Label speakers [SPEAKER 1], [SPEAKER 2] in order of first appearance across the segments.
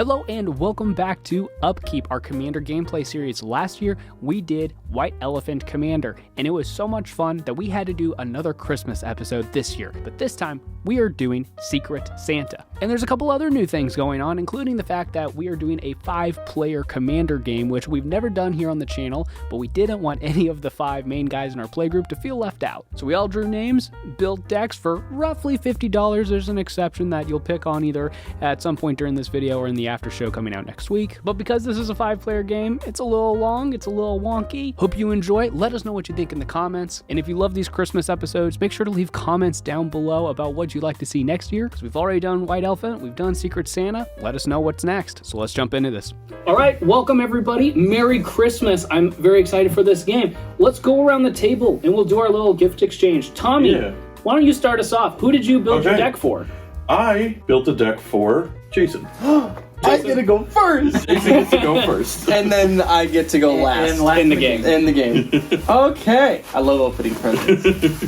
[SPEAKER 1] Hello and welcome back to Upkeep, our Commander gameplay series. Last year, we did White Elephant Commander, and it was so much fun that we had to do another Christmas episode this year. But this time, we are doing Secret Santa. And there's a couple other new things going on, including the fact that we are doing a 5-player Commander game, which we've never done here on the channel, but we didn't want any of the 5 main guys in our playgroup to feel left out. So we all drew names, built decks for roughly $50. There's an exception that you'll pick on either at some point during this video or in the after show coming out next week. But because this is a 5-player game, it's a little long, it's a little wonky. Hope you enjoy. Let us know what you think in the comments. And if you love these Christmas episodes, make sure to leave comments down below about what you'd like to see next year, because we've already done White Elephant, we've done Secret Santa. Let us know what's next. So let's jump into this. All right, welcome everybody. Merry Christmas. I'm very excited for this game. Let's go around the table and we'll do our little gift exchange. Tommy, why don't you start us off? Who did you build your deck for?
[SPEAKER 2] I built a deck for Jason.
[SPEAKER 3] I get to go first.
[SPEAKER 2] Jason gets to go first.
[SPEAKER 3] And then I get to go last.
[SPEAKER 1] In the game.
[SPEAKER 3] In the game. Okay. I love opening presents.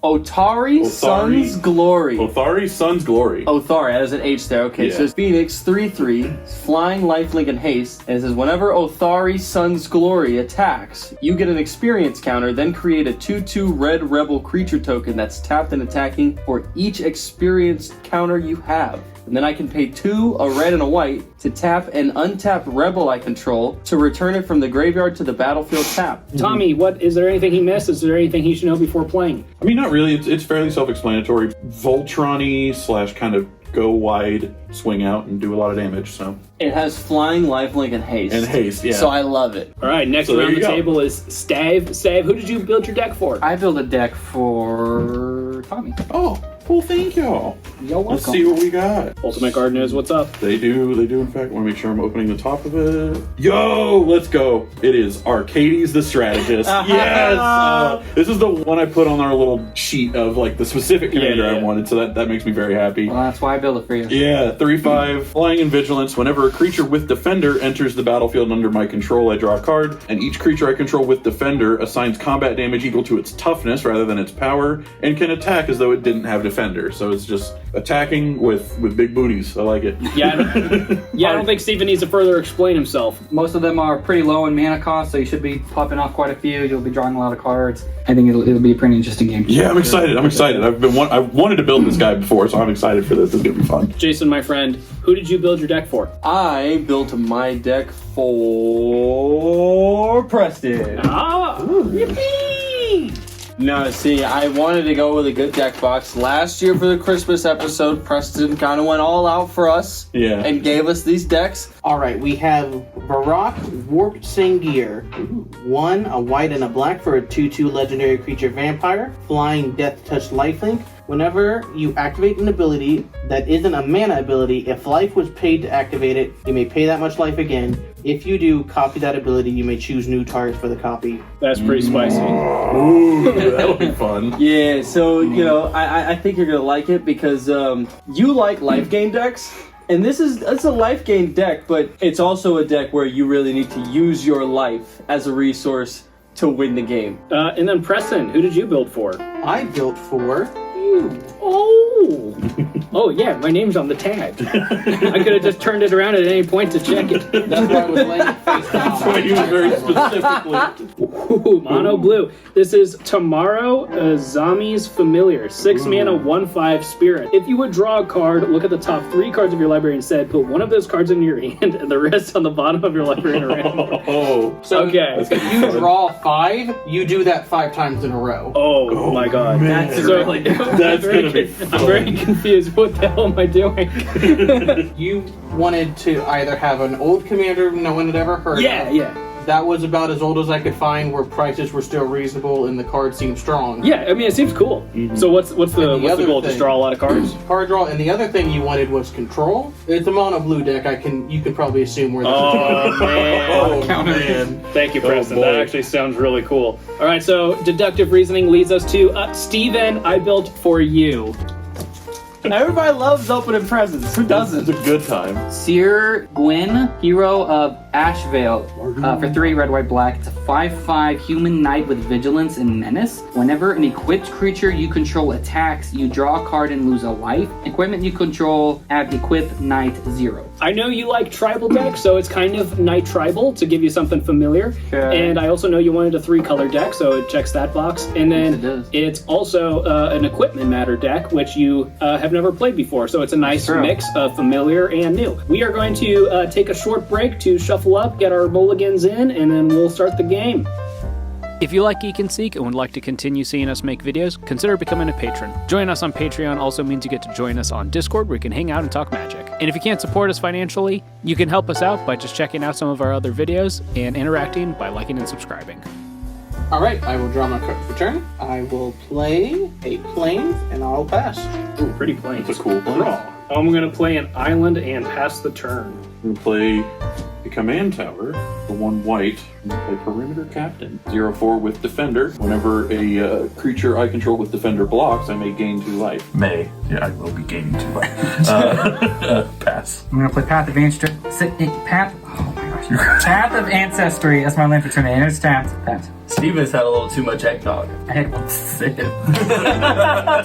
[SPEAKER 3] Otharri, Sun's Glory.
[SPEAKER 2] Otharri, Sun's Glory.
[SPEAKER 3] Otharri, that is an H there. Okay, so it's Phoenix, 3/3, flying, lifelink, and haste. And it says, whenever Otharri, Sun's Glory attacks, you get an experience counter, then create a 2/2 red rebel creature token that's tapped and attacking for each experience counter you have. And then I can pay 2, a red and a white, to tap an untapped rebel I control to return it from the graveyard to the battlefield tapped.
[SPEAKER 1] Tommy, is there anything he missed? Is there anything he should know before playing?
[SPEAKER 2] I mean, not really. It's fairly self-explanatory. Voltron-y / kind of go wide, swing out, and do a lot of damage, so.
[SPEAKER 3] It has flying, lifelink, and haste.
[SPEAKER 2] And haste, yeah.
[SPEAKER 3] So I love it.
[SPEAKER 1] All right, next around the table is Stave. Stave, who did you build your deck for?
[SPEAKER 4] I built a deck for Tommy.
[SPEAKER 2] Oh, well, thank y'all.
[SPEAKER 4] You're welcome.
[SPEAKER 2] Let's see what we got.
[SPEAKER 1] Ultimate Guard knows what's up.
[SPEAKER 2] They do, in fact. I want to make sure I'm opening the top of it. Yo, let's go. It is Arcades the Strategist. Yes! This is the one I put on our little sheet of, like, the specific commander I wanted, so that makes me very happy.
[SPEAKER 4] Well, that's why I built it for you.
[SPEAKER 2] Yeah, 3/5, flying and vigilance. Whenever a creature with Defender enters the battlefield under my control, I draw a card, and each creature I control with Defender assigns combat damage equal to its toughness rather than its power, and can attack as though it didn't have Defender. So it's just attacking with big booties. I like it.
[SPEAKER 1] Yeah, I don't think Steven needs to further explain himself.
[SPEAKER 4] Most of them are pretty low in mana cost, so you should be popping off quite a few. You'll be drawing a lot of cards. I think it'll be a pretty interesting game.
[SPEAKER 2] Yeah, I'm excited. I've wanted to build this guy before, so I'm excited for this. It's gonna be fun.
[SPEAKER 1] Jason, my friend, who did you build your deck for?
[SPEAKER 3] I built my deck for Preston.
[SPEAKER 1] Yippee!
[SPEAKER 3] No, see, I wanted to go with a good deck box. Last year for the Christmas episode, Preston kind of went all out for us and gave us these decks.
[SPEAKER 5] All right, we have Verrak, Warped Sangir. 1, a white and a black for a 2/2 legendary creature vampire. Flying, Death Touch, Lifelink. Whenever you activate an ability that isn't a mana ability, if life was paid to activate it, you may pay that much life again. If you do, copy that ability. You may choose new targets for the copy.
[SPEAKER 1] That's pretty spicy.
[SPEAKER 2] Ooh, that'll be fun.
[SPEAKER 3] Yeah, so, you know, I think you're going to like it because you like life gain decks. And it's a life gain deck, but it's also a deck where you really need to use your life as a resource to win the game.
[SPEAKER 1] And then Preston, who did you build for?
[SPEAKER 5] I built for you.
[SPEAKER 1] Oh yeah, my name's on the tag. I could have just turned it around at any point to check it.
[SPEAKER 5] That's why I was laying it face down.
[SPEAKER 2] That's why he was very specifically.
[SPEAKER 1] Ooh, mono blue. This is Tomorrow Zami's Familiar. 6 mana, 1/5 spirit. If you would draw a card, look at the top 3 cards of your library instead. Put one of those cards in your hand and the rest on the bottom of your library in a random.
[SPEAKER 5] So
[SPEAKER 1] okay.
[SPEAKER 5] if you draw 5, you do that 5 times in a row.
[SPEAKER 1] Oh my god.
[SPEAKER 2] Man.
[SPEAKER 1] That's really
[SPEAKER 2] That's gonna be fun.
[SPEAKER 1] I'm very confused. What the hell am I doing?
[SPEAKER 5] You wanted to either have an old commander no one had ever heard of.
[SPEAKER 1] Yeah.
[SPEAKER 5] That was about as old as I could find where prices were still reasonable and the cards seemed strong.
[SPEAKER 1] Yeah, I mean, it seems cool. So what's the goal? Just draw a lot of cards?
[SPEAKER 5] Card draw, and the other thing you wanted was control. It's a mono blue deck. You can probably assume where this is going.
[SPEAKER 2] Oh, man.
[SPEAKER 1] Thank you, Preston.
[SPEAKER 2] boy.
[SPEAKER 1] That actually sounds really cool. All right, so deductive reasoning leads us to Steven, I built for you.
[SPEAKER 3] Everybody loves opening presents. Who doesn't?
[SPEAKER 2] It's a good time.
[SPEAKER 4] Gwyn, hero of Ash Veil for 3 red, white, black. It's a 5/5 human knight with vigilance and menace. Whenever an equipped creature you control attacks, you draw a card and lose a life. Equipment you control, add equip knight 0.
[SPEAKER 1] I know you like tribal deck, so it's kind of Knight Tribal to give you something familiar.
[SPEAKER 4] Okay.
[SPEAKER 1] And I also know you wanted a 3-color deck, so it checks that box. And then
[SPEAKER 4] Yes, it does.
[SPEAKER 1] it's also an Equipment Matter deck, which you have never played before. So it's a nice
[SPEAKER 4] True.
[SPEAKER 1] mix of familiar and new. We are going to take a short break to shuffle up, get our mulligans in, and then we'll start the game. If you like Geek and Seek and would like to continue seeing us make videos, consider becoming a patron. Joining us on Patreon also means you get to join us on Discord, where you can hang out and talk Magic. And if you can't support us financially, you can help us out by just checking out some of our other videos and interacting by liking and subscribing.
[SPEAKER 5] All right, I will draw my card for turn. I will play a Plains, and I'll pass.
[SPEAKER 1] Ooh, pretty plain.
[SPEAKER 2] It's a cool
[SPEAKER 1] draw. I'm going to play an island and pass the turn.
[SPEAKER 2] I'm going to play a command tower for 1 white. I'm going to play Perimeter Captain. 0/4 with Defender. Whenever a creature I control with Defender blocks, I may gain 2 life.
[SPEAKER 6] May. Yeah, I will be gaining 2 life. Pass.
[SPEAKER 4] I'm gonna play Path of Ancestry. Path of Ancestry. That's my land for turn 8. It's tapped. Pass.
[SPEAKER 3] Steven's had a little too much eggnog.
[SPEAKER 4] I had one sip.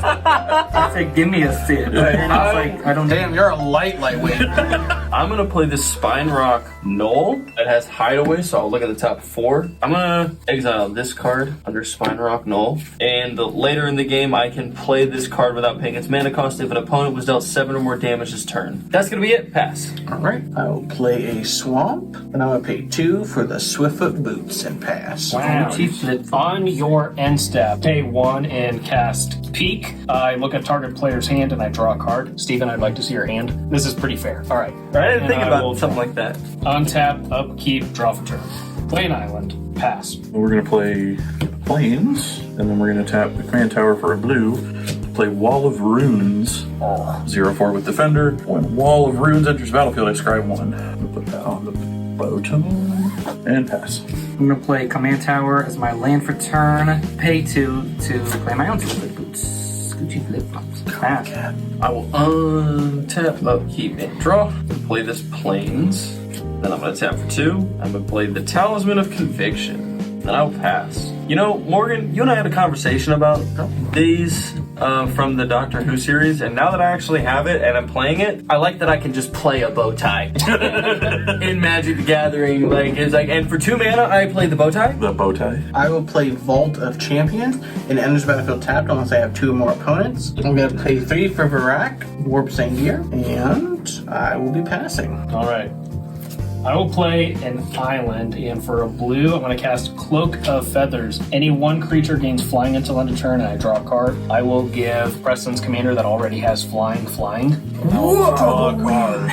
[SPEAKER 4] I said, give me a sip. And I was like, I don't.
[SPEAKER 3] Damn, you're a lightweight. I'm gonna play this Spine Rock Knoll that has Hideaway, so I'll look at the top 4. I'm gonna exile this card under Spine Rock Knoll, and later in the game I can play this card without paying its mana cost if an opponent was dealt 7 or more damage this turn. That's gonna be it. Pass.
[SPEAKER 5] All right, I will play a Swamp, and I'm going to pay 2 for the Swiftfoot Boots and pass.
[SPEAKER 1] Wow. On your end step, pay 1 and cast Peek. I look at target player's hand and I draw a card. Steven, I'd like to see your hand. This is pretty fair. All right.
[SPEAKER 3] I didn't
[SPEAKER 1] And
[SPEAKER 3] think
[SPEAKER 1] I
[SPEAKER 3] about
[SPEAKER 1] will
[SPEAKER 3] something like that.
[SPEAKER 1] Untap, upkeep, draw for turn. Play an island, pass.
[SPEAKER 6] We're going to play Plains, and then we're going to tap the command tower for a blue. Play Wall of Runes. 0/4 with Defender. When Wall of Runes enters the battlefield, I scribe 1. We'll put that on the bottom and pass.
[SPEAKER 4] I'm gonna play Command Tower as my land for turn. Pay 2 to play my own Swiftfoot Boots. Scoochie flip flops. Pass.
[SPEAKER 3] I will untap, upkeep, and draw. Play this Plains. Then I'm going to tap for 2. I'm going to play the Talisman of Conviction. Then I'll pass. You know, Morgan, you and I had a conversation about these from the Doctor Who series, and now that I actually have it and I'm playing it, I like that I can just play a bow tie in Magic the Gathering. And for 2 mana, I play the bow tie.
[SPEAKER 6] The bow tie.
[SPEAKER 5] I will play Vault of Champions, and it enters the battlefield tapped unless I have 2 or more opponents. I'm going to play 3 for Verrak, Warp Sangir, and I will be passing.
[SPEAKER 1] All right. I will play an island, and for a blue, I'm going to cast Cloak of Feathers. Any 1 creature gains flying until end of turn, and I draw a card. I will give Preston's commander that already has flying.
[SPEAKER 6] Whoa! Draw a card.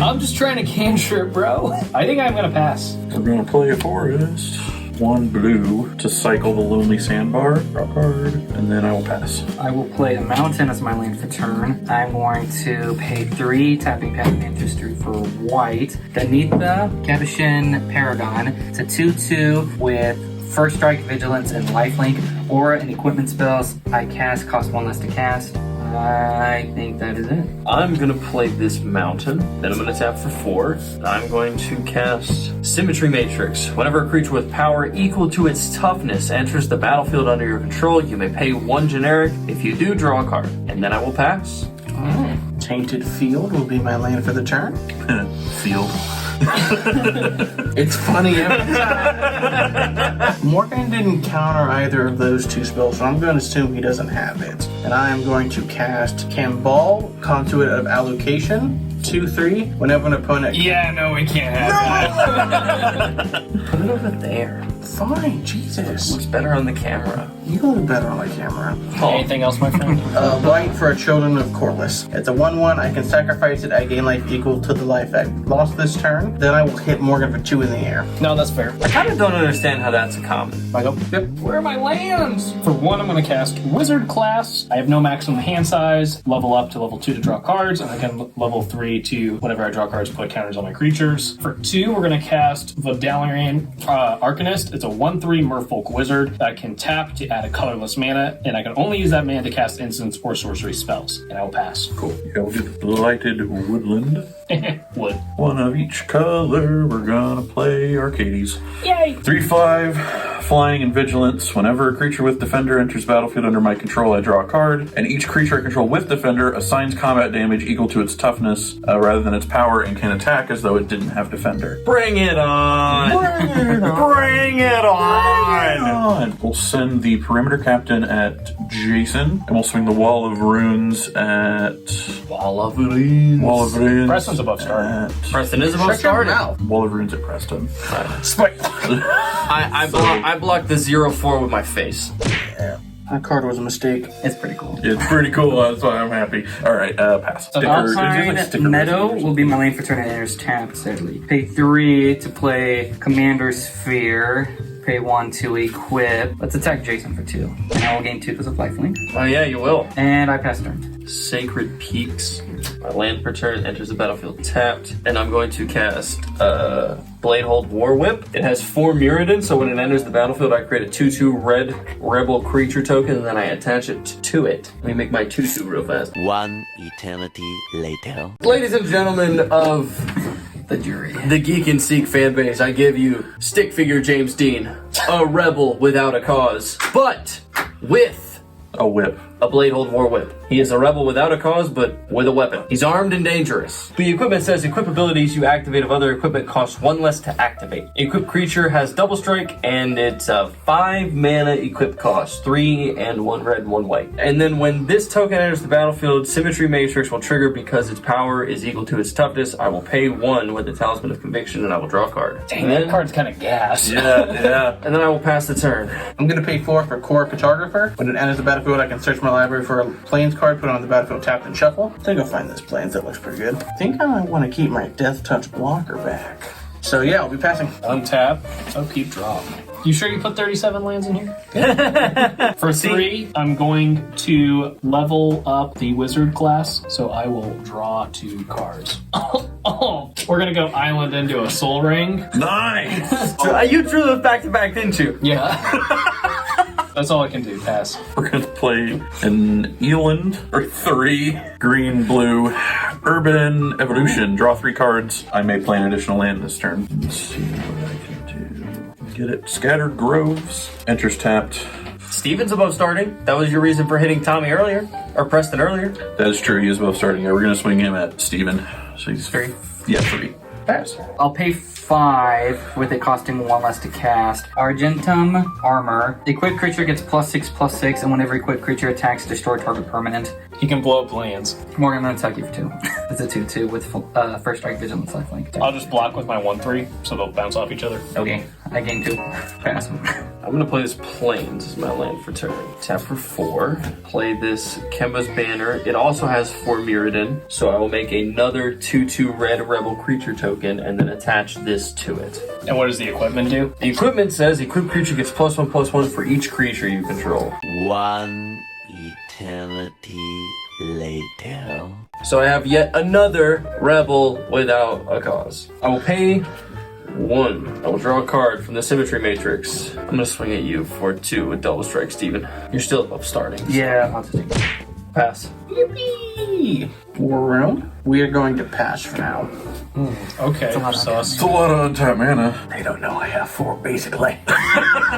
[SPEAKER 1] I'm just trying to cantrip, bro. I think I'm going to pass.
[SPEAKER 6] We're going to play a forest. 1 blue to cycle the Lonely Sandbar. Draw a card, and then I will pass.
[SPEAKER 4] I will play a mountain as my land for turn. I'm going to pay 3, tapping Path of Ancestry for white. Danitha Kevashin Paragon. It's a 2/2 with First Strike, Vigilance, and Lifelink. Aura and equipment spells I cast cost 1 less to cast. I think that is it.
[SPEAKER 3] I'm going to play this mountain, then I'm going to tap for 4. I'm going to cast Symmetry Matrix. Whenever a creature with power equal to its toughness enters the battlefield under your control, you may pay 1 generic. If you do, draw a card, and then I will pass.
[SPEAKER 5] Alright. Tainted Field will be my land for the turn.
[SPEAKER 6] Field.
[SPEAKER 5] It's funny. Morgan didn't counter either of those 2 spells, so I'm going to assume he doesn't have it. And I am going to cast Cambal, Conduit of Allocation, 2/3. Whenever an opponent.
[SPEAKER 1] Yeah, no, we can't have that.
[SPEAKER 3] Put it over there.
[SPEAKER 5] Fine, Jesus.
[SPEAKER 3] Looks better on the camera.
[SPEAKER 5] You look better on the camera.
[SPEAKER 1] Anything else, my friend?
[SPEAKER 5] White for a Children of Corliss. It's a 1/1. I can sacrifice it. I gain life equal to the life I lost this turn. Then I will hit Morgan for 2 in the air.
[SPEAKER 1] No, that's fair.
[SPEAKER 3] I kind of don't understand how that's a common.
[SPEAKER 1] I go, yep. Where are my lands? For 1, I'm going to cast Wizard class. I have no maximum hand size. Level up to level 2 to draw cards, and I can level 3
[SPEAKER 7] 3 to whenever I draw cards, put counters on my creatures. For 2, we're going to cast Vodalian Arcanist. It's a 1/3 Merfolk Wizard that can tap to add a colorless mana, and I can only use that mana to cast instants or sorcery spells. And I will pass.
[SPEAKER 6] Cool. Yeah, we'll get Blighted Woodland.
[SPEAKER 7] Wood.
[SPEAKER 6] One of each color. We're gonna play Arcades.
[SPEAKER 7] Yay!
[SPEAKER 6] 3/5, flying and vigilance. Whenever a creature with Defender enters battlefield under my control, I draw a card, and each creature I control with Defender assigns combat damage equal to its toughness rather than its power and can attack as though it didn't have Defender.
[SPEAKER 3] Bring it on!
[SPEAKER 6] Bring it on! We'll send the Perimeter Captain at Jason, and we'll swing the Wall of Runes at...
[SPEAKER 3] Wall of Runes.
[SPEAKER 6] Wall of Runes.
[SPEAKER 7] Preston's above starting.
[SPEAKER 3] Preston is above starting.
[SPEAKER 6] Wall of Runes at Preston.
[SPEAKER 3] Spike. I blocked the 0/4 with my face.
[SPEAKER 5] That card was a mistake.
[SPEAKER 4] It's pretty cool.
[SPEAKER 6] It's pretty cool, that's why I'm happy. Alright, pass.
[SPEAKER 4] Alpine Meadow will be my lane for turn, and enters tapped, sadly. Pay 3 to play Commander Sphere. Pay 1 to equip. Let's attack Jason for 2. And I will gain 2 because of lifelink.
[SPEAKER 3] Oh yeah, you will.
[SPEAKER 4] And I pass turn.
[SPEAKER 3] Sacred Peaks. My land per turn enters the battlefield tapped, and I'm going to cast Bladehold War Whip. It has 4 Mirrodin, so when it enters the battlefield, I create a 2/2 red rebel creature token, and then I attach it to it. Let me make my 2/2 real fast.
[SPEAKER 8] One eternity later.
[SPEAKER 3] Ladies and gentlemen of
[SPEAKER 4] The jury.
[SPEAKER 3] the Geek and Seek fan base, I give you Stick Figure James Dean, a rebel without a cause, but with
[SPEAKER 6] A whip.
[SPEAKER 3] a Bladehold War Whip. He is a rebel without a cause, but with a weapon. He's armed and dangerous. The equipment says equip abilities you activate of other equipment cost 1 less to activate. Equipped creature has double strike, and it's a 5 mana equip cost. 3 and 1 red, 1 white. And then when this token enters the battlefield, Symmetry Matrix will trigger because its power is equal to its toughness. I will pay 1 with the Talisman of Conviction, and I will draw a card.
[SPEAKER 7] Dang, that card's kind of gas.
[SPEAKER 6] Yeah.
[SPEAKER 3] And then I will pass the turn.
[SPEAKER 5] I'm gonna pay 4 for Core Cartographer. When it enters the battlefield, I can search my library for a Plains card, put it on the battlefield tapped and shuffle. I think I'll find this Plains, that looks pretty good. I think I might want to keep my Death Touch blocker back. So yeah, I'll be passing.
[SPEAKER 7] Untap. Upkeep, drop. You sure you put 37 lands in here? For 3, I'm going to level up the wizard class, so I will draw 2 cards. We're gonna go island into a soul ring.
[SPEAKER 6] Nice!
[SPEAKER 3] You drew those back to back, didn't you?
[SPEAKER 7] Yeah. That's all I can do. Pass.
[SPEAKER 6] We're gonna play an Eland for 3, green, blue, urban evolution. Draw 3 cards. I may play an additional land this turn. Let's see what I can do. Get it. Scattered Groves. Enters tapped.
[SPEAKER 3] Steven's above starting. That was your reason for hitting Tommy earlier, or Preston earlier.
[SPEAKER 6] That is true. He is above starting. Yeah, we're gonna swing him at Steven. So he's
[SPEAKER 3] 3.
[SPEAKER 6] Yeah, 3.
[SPEAKER 3] Pass.
[SPEAKER 4] I'll pay 5 with it costing 1 less to cast. Argentum Armor. The equipped creature gets +6/+6, and whenever equipped creature attacks, destroy target permanent.
[SPEAKER 7] He can blow up lands.
[SPEAKER 4] Morgan, I'm gonna attack you for 2. It's a 2/2 with first strike, vigilance, lifelink.
[SPEAKER 7] I'll just block with my 1/3, so they'll bounce off each other.
[SPEAKER 4] Okay, I gain 2. Pass.
[SPEAKER 3] I'm gonna play this Plains as my land for turn. Tap for 4. Play this Kemba's Banner. It also has 4 Mirrodin, so I will make another 2/2 red rebel creature token and then attach this to it.
[SPEAKER 7] And what does the equipment do?
[SPEAKER 3] The equipment says equipped creature gets +1/+1 for each creature you control.
[SPEAKER 8] One eternity later.
[SPEAKER 3] So I have yet another rebel without a cause. I will pay 1. I will draw a card from the Symmetry Matrix. I'm gonna swing at you for 2 with double strike, Steven. You're still up starting.
[SPEAKER 4] Yeah, I'll take it.
[SPEAKER 3] Pass.
[SPEAKER 5] Yippee! 4 round. We are going to pass for now.
[SPEAKER 7] Okay, sus.
[SPEAKER 6] It's a lot of untapped mana.
[SPEAKER 5] They don't know I have 4 basically.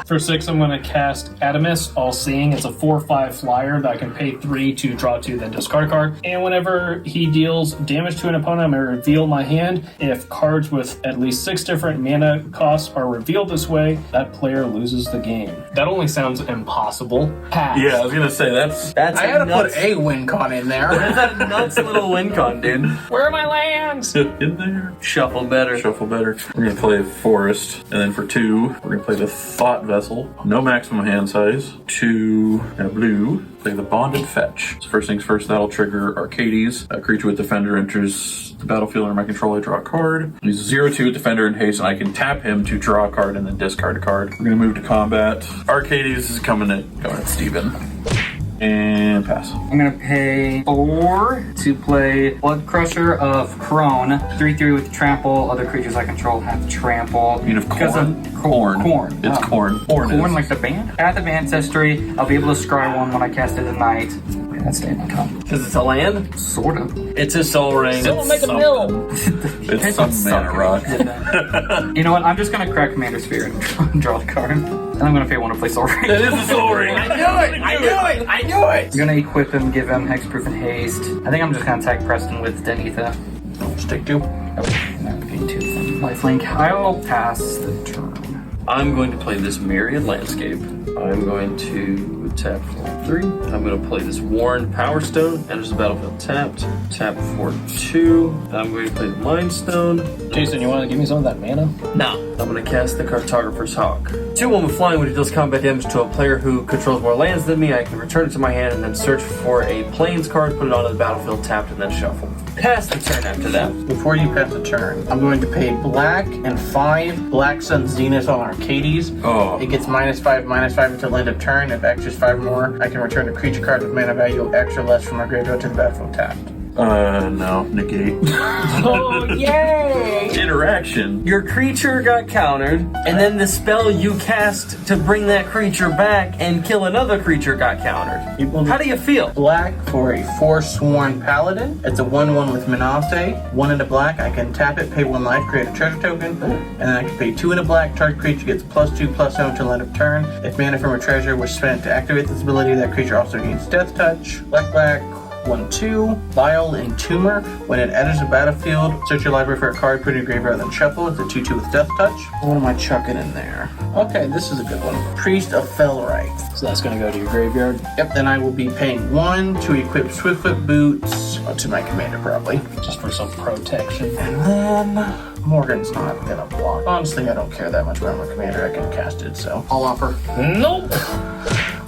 [SPEAKER 7] For 6, I'm going to cast Adamus, All Seeing. It's a 4/5 flyer that I can pay 3 to draw 2, then discard a card. And whenever he deals damage to an opponent, I'm going to reveal my hand. If cards with at least 6 different mana costs are revealed this way, that player loses the game. That only sounds impossible. Pass.
[SPEAKER 6] Yeah, I was gonna say that's
[SPEAKER 5] I had to put a win con in there.
[SPEAKER 3] That's a nuts little win con, dude.
[SPEAKER 7] Where are my lands?
[SPEAKER 6] in there.
[SPEAKER 3] Shuffle better.
[SPEAKER 6] Shuffle better. We're gonna play Forest, and then for 2, we're gonna play the Thought Vessel. No maximum hand size. 2 and a blue. Play the Bonded Fetch. So first things first, that'll trigger Arcades. A creature with Defender enters the battlefield under my control. I draw a card. He's 0/2 with Defender and haste, and I can tap him to draw a card and then discard a card. We're gonna move to combat. Arcades is coming at Steven. And pass.
[SPEAKER 4] I'm gonna pay 4 to play Blood Crusher of Crone. 3/3 with trample. Other creatures I control have trample.
[SPEAKER 6] You mean of
[SPEAKER 4] Because
[SPEAKER 6] corn?
[SPEAKER 4] of
[SPEAKER 6] Corn.
[SPEAKER 4] Corn.
[SPEAKER 6] It's
[SPEAKER 4] Oh.
[SPEAKER 6] corn.
[SPEAKER 4] Corn like the band? Path of Ancestry. I'll be able to scry one when I cast it at night. Okay, that's the income.
[SPEAKER 3] Because it's a land?
[SPEAKER 4] Sort of.
[SPEAKER 3] It's a soul ring.
[SPEAKER 7] Still make a mill.
[SPEAKER 6] It's some mana rock.
[SPEAKER 4] You know what? I'm just gonna crack Commander Sphere and draw a card. And I'm gonna pay 1 to play Soul Ring.
[SPEAKER 3] That is a soul ring. I knew it! I knew it! I knew it!
[SPEAKER 4] I'm gonna equip him, give him Hexproof and Haste. I think I'm just gonna attack Preston with Denitha.
[SPEAKER 6] Just take 2.
[SPEAKER 4] Okay, that would be 2 from Lifelink. I will pass the turn.
[SPEAKER 3] I'm going to play this Myriad Landscape. I'm going to tap for 3. I'm going to play this Worn Power Stone. Enters the battlefield tapped. Tap for 2. I'm going to play the Mind Stone.
[SPEAKER 7] Jason, you want to give me some of that mana?
[SPEAKER 3] No. I'm going to cast the Cartographer's Hawk. 2/1 with flying when it deals combat damage to a player who controls more lands than me. I can return it to my hand and then search for a Plains card, put it onto the battlefield tapped, and then shuffle. Pass the turn after that.
[SPEAKER 5] Before you pass the turn, I'm going to pay black and 5 Black Sun Zenith on Arcades.
[SPEAKER 6] Oh.
[SPEAKER 5] It gets -5/-5 until end of turn. If X is 5 or more, I can return a creature card with mana value X or less from my graveyard to the battlefield tapped.
[SPEAKER 6] No. Negate.
[SPEAKER 3] Oh, yay!
[SPEAKER 6] Interaction.
[SPEAKER 3] Your creature got countered, and then the spell you cast to bring that creature back and kill another creature got countered. How do you feel?
[SPEAKER 5] Black for a Forsworn Paladin. It's a 1/1 with Menase. 1 in a black, I can tap it, pay 1 life, create a treasure token, and then I can pay 2 in a black. Target creature gets +2/+0 until end of turn. If mana from a treasure was spent to activate this ability, that creature also gains Death Touch. Black. 1/2. Vile Entomber. When it enters the battlefield, search your library for a card, put it in your graveyard, then shuffle. It's a 2/2 with Death Touch. What am I chucking in there? Okay, this is a good one. Priest of Felright.
[SPEAKER 7] So that's going to go to your graveyard.
[SPEAKER 5] Yep, then I will be paying 1 to equip Swiftfoot Boots to my commander, probably.
[SPEAKER 7] Just for some protection.
[SPEAKER 5] And then Morgan's not gonna block. Honestly, I don't care that much about my commander. I can cast it, so I'll offer.
[SPEAKER 7] Nope.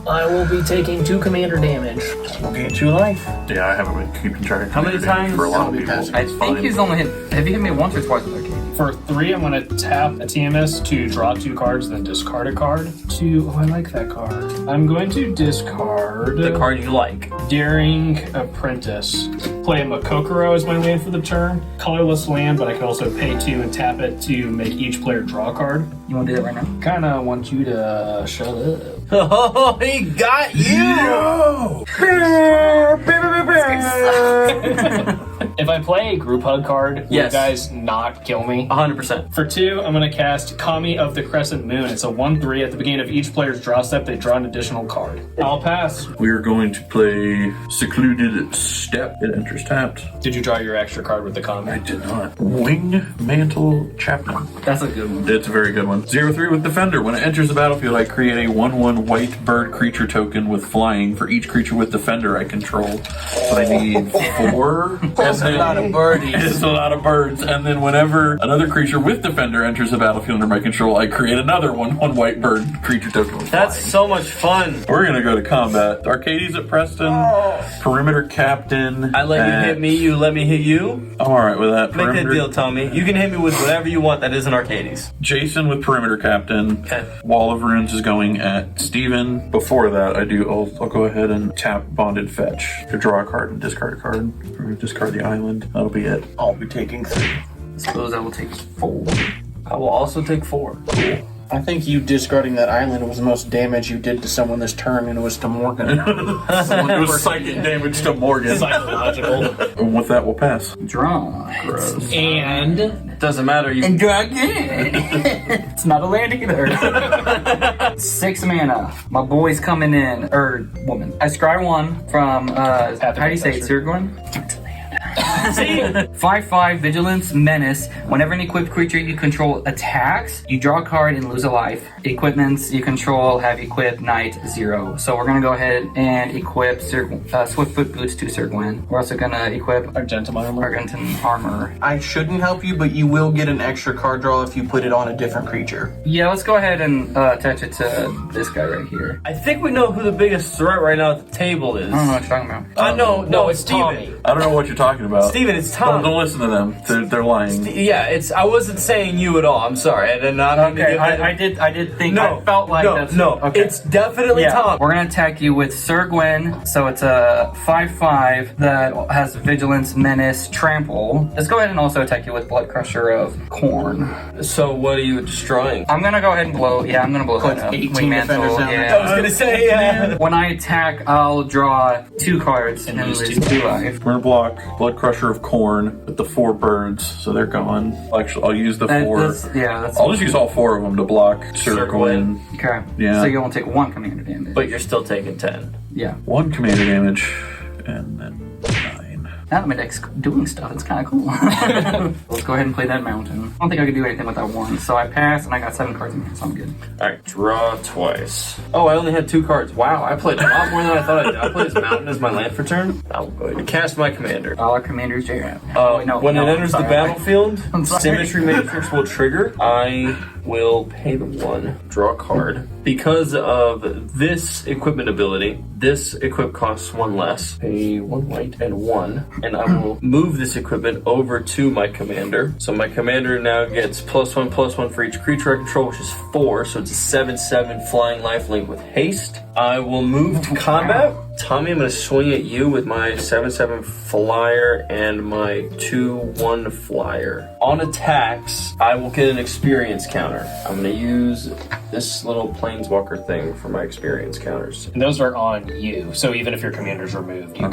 [SPEAKER 7] I will be taking 2 commander damage.
[SPEAKER 5] We'll get 2 life.
[SPEAKER 6] Yeah, I haven't been keeping track of
[SPEAKER 3] How many times
[SPEAKER 6] for a lot
[SPEAKER 5] I'll
[SPEAKER 6] of
[SPEAKER 5] be
[SPEAKER 6] people.
[SPEAKER 5] passing?
[SPEAKER 4] I think he's only hit. Have you hit me once or twice with Arcade?
[SPEAKER 7] For 3, I'm going to tap a TMS to draw 2 cards, then discard a card. I like that card. I'm going to discard
[SPEAKER 3] The card you like.
[SPEAKER 7] Daring Apprentice. Play a Makokoro as my land for the turn. Colorless land, but I can also pay 2 and tap it to make each player draw a card.
[SPEAKER 4] You want to do that right now?
[SPEAKER 7] Kinda want you to shut up.
[SPEAKER 3] Oh, he got you!
[SPEAKER 7] If I play a group hug card, will you
[SPEAKER 3] Yes.
[SPEAKER 7] guys not kill me?
[SPEAKER 3] 100%.
[SPEAKER 7] For 2, I'm going to cast Kami of the Crescent Moon. It's a 1/3. At the beginning of each player's draw step, they draw an additional card. I'll pass.
[SPEAKER 6] We are going to play Secluded Step. It enters tapped.
[SPEAKER 7] Did you draw your extra card with the Kami?
[SPEAKER 6] I did not. Wing Mantle Chaplain.
[SPEAKER 4] That's a good one.
[SPEAKER 6] It's a very good one. 0/3 with Defender. When it enters the battlefield, I create a 1/1 white bird creature token with flying for each creature with Defender I control. So I need 4.
[SPEAKER 5] That's a lot of birdies.
[SPEAKER 6] It's a lot of birds. And then whenever another creature with Defender enters the battlefield under my control, I create another 1/1 white bird creature token with
[SPEAKER 3] That's
[SPEAKER 6] flying.
[SPEAKER 3] so much fun.
[SPEAKER 6] We're gonna go to combat. Arcades at Preston. Perimeter Captain.
[SPEAKER 3] I let you hit me, you let me hit you.
[SPEAKER 6] I'm alright with that.
[SPEAKER 3] Make that deal, Tommy. You can hit me with whatever you want that isn't Arcades.
[SPEAKER 6] Jason with Perimeter Captain.
[SPEAKER 3] Okay.
[SPEAKER 6] Wall of Runes is going at Steven. Before that, I'll go ahead and tap Bonded Fetch to draw a card and discard a card. Or discard the island. That'll be it.
[SPEAKER 5] I'll be taking 3.
[SPEAKER 4] I suppose I will take 4.
[SPEAKER 3] I will also take 4.
[SPEAKER 5] I think you discarding that island was the most damage you did to someone this turn, and it was to Morgan.
[SPEAKER 6] It was psychic damage to Morgan.
[SPEAKER 7] Psychological.
[SPEAKER 6] And with that, we'll pass.
[SPEAKER 4] Draw.
[SPEAKER 7] And
[SPEAKER 3] Doesn't matter. You
[SPEAKER 4] And draw again. It's not a land either. 6 mana. My boy's coming in. Or woman. I scry 1 from how do you say it, Sir Gwyn? 5/5 Vigilance Menace. Whenever an equipped creature you control attacks, you draw a card and lose a life. Equipments you control have equipped Knight 0. So we're gonna go ahead and equip Swiftfoot Boots to Sir Gwyn. We're also gonna equip
[SPEAKER 7] Argentum Armor.
[SPEAKER 4] Argentum Armor.
[SPEAKER 5] I shouldn't help you, but you will get an extra card draw if you put it on a different creature.
[SPEAKER 4] Yeah, let's go ahead and attach it to this guy right here.
[SPEAKER 3] I think we know who the biggest threat right now at the table is.
[SPEAKER 4] I don't know what you're talking about.
[SPEAKER 3] No,
[SPEAKER 7] it's
[SPEAKER 3] Steven.
[SPEAKER 7] Tommy.
[SPEAKER 6] I don't know what you're talking about.
[SPEAKER 9] Steven, it's Tom.
[SPEAKER 6] Don't listen to them. They're lying.
[SPEAKER 9] Yeah, I wasn't saying you at all. I'm sorry. I did not.
[SPEAKER 4] Okay, I did think. I felt like that's okay.
[SPEAKER 9] It's definitely Tom.
[SPEAKER 4] We're gonna attack you with Sir Gwyn. So it's a 5/5 that has Vigilance, Menace, Trample. Let's go ahead and also attack you with Blood Crusher of Corn.
[SPEAKER 9] So what are you destroying?
[SPEAKER 4] I'm gonna go ahead and blow. Yeah, I'm gonna blow that up.
[SPEAKER 5] 18
[SPEAKER 4] Wing
[SPEAKER 5] defenders
[SPEAKER 4] Mantle.
[SPEAKER 5] down
[SPEAKER 4] Yeah.
[SPEAKER 5] there.
[SPEAKER 9] I was gonna say, yeah.
[SPEAKER 4] When I attack, I'll draw 2 cards and then lose 2 life.
[SPEAKER 6] We're gonna block Blood Crusher of Corn with the 4 birds, so they're gone. Actually, I'll use the 4. I'll just use all 4 of them to block Sir Gwyn.
[SPEAKER 4] Okay.
[SPEAKER 6] Yeah.
[SPEAKER 4] So you only take 1 commander damage.
[SPEAKER 9] But you're still taking 10.
[SPEAKER 4] Yeah.
[SPEAKER 6] 1 commander damage, and then 9.
[SPEAKER 4] Now that my deck's doing stuff, it's kind of cool. Let's go ahead and play that mountain. I don't think I could do anything with that 1, so I pass, and I got 7 cards in here, so I'm good.
[SPEAKER 9] Alright, draw twice. Oh, I only had 2 cards. Wow, I played a lot more than I thought I did. I played this mountain as my land for turn. I'll go ahead and cast my commander.
[SPEAKER 4] All our commanders, J.
[SPEAKER 9] When it enters the battlefield,
[SPEAKER 4] I'm sorry.
[SPEAKER 9] Symmetry Matrix will trigger. I will pay the 1, draw a card. Because of this equipment ability, this equip costs 1 less. Pay 1 white and 1. And I will move this equipment over to my commander. So my commander now gets +1/+1 for each creature I control, which is 4. So it's a 7/7 flying lifelink with haste. I will move to combat. Tommy, I'm going to swing at you with my 7/7 flyer and my 2/1 flyer. On attacks, I will get an experience counter. I'm going to use this little planeswalker thing for my experience counters.
[SPEAKER 7] And those are on you, so even if your commander's removed, you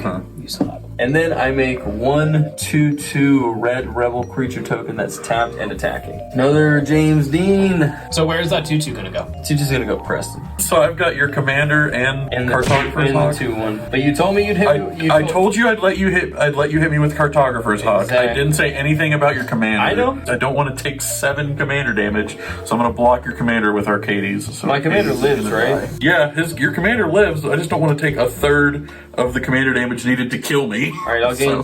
[SPEAKER 7] still have them.
[SPEAKER 9] And then I make 1/2/2 red rebel creature token that's tapped and attacking. Another James Dean.
[SPEAKER 7] So where's that 2/2 gonna go?
[SPEAKER 9] 2/2's gonna go Preston.
[SPEAKER 6] So I've got your commander and
[SPEAKER 9] And the
[SPEAKER 6] Cartographer's Hawk.
[SPEAKER 9] 2/1. But you told me you'd hit me.
[SPEAKER 6] I told you I'd let you hit me with Cartographer's Hawk.
[SPEAKER 9] Exactly.
[SPEAKER 6] I didn't say anything about your commander.
[SPEAKER 9] I know.
[SPEAKER 6] I don't want to take 7 commander damage, so I'm going to block your commander with Arcades. So
[SPEAKER 9] My commander
[SPEAKER 6] Arcades
[SPEAKER 9] lives,
[SPEAKER 6] is gonna
[SPEAKER 9] right?
[SPEAKER 6] die. Yeah, your commander lives. I just don't want to take 1/3 of the commander damage needed to kill me.
[SPEAKER 9] Alright, I'll gain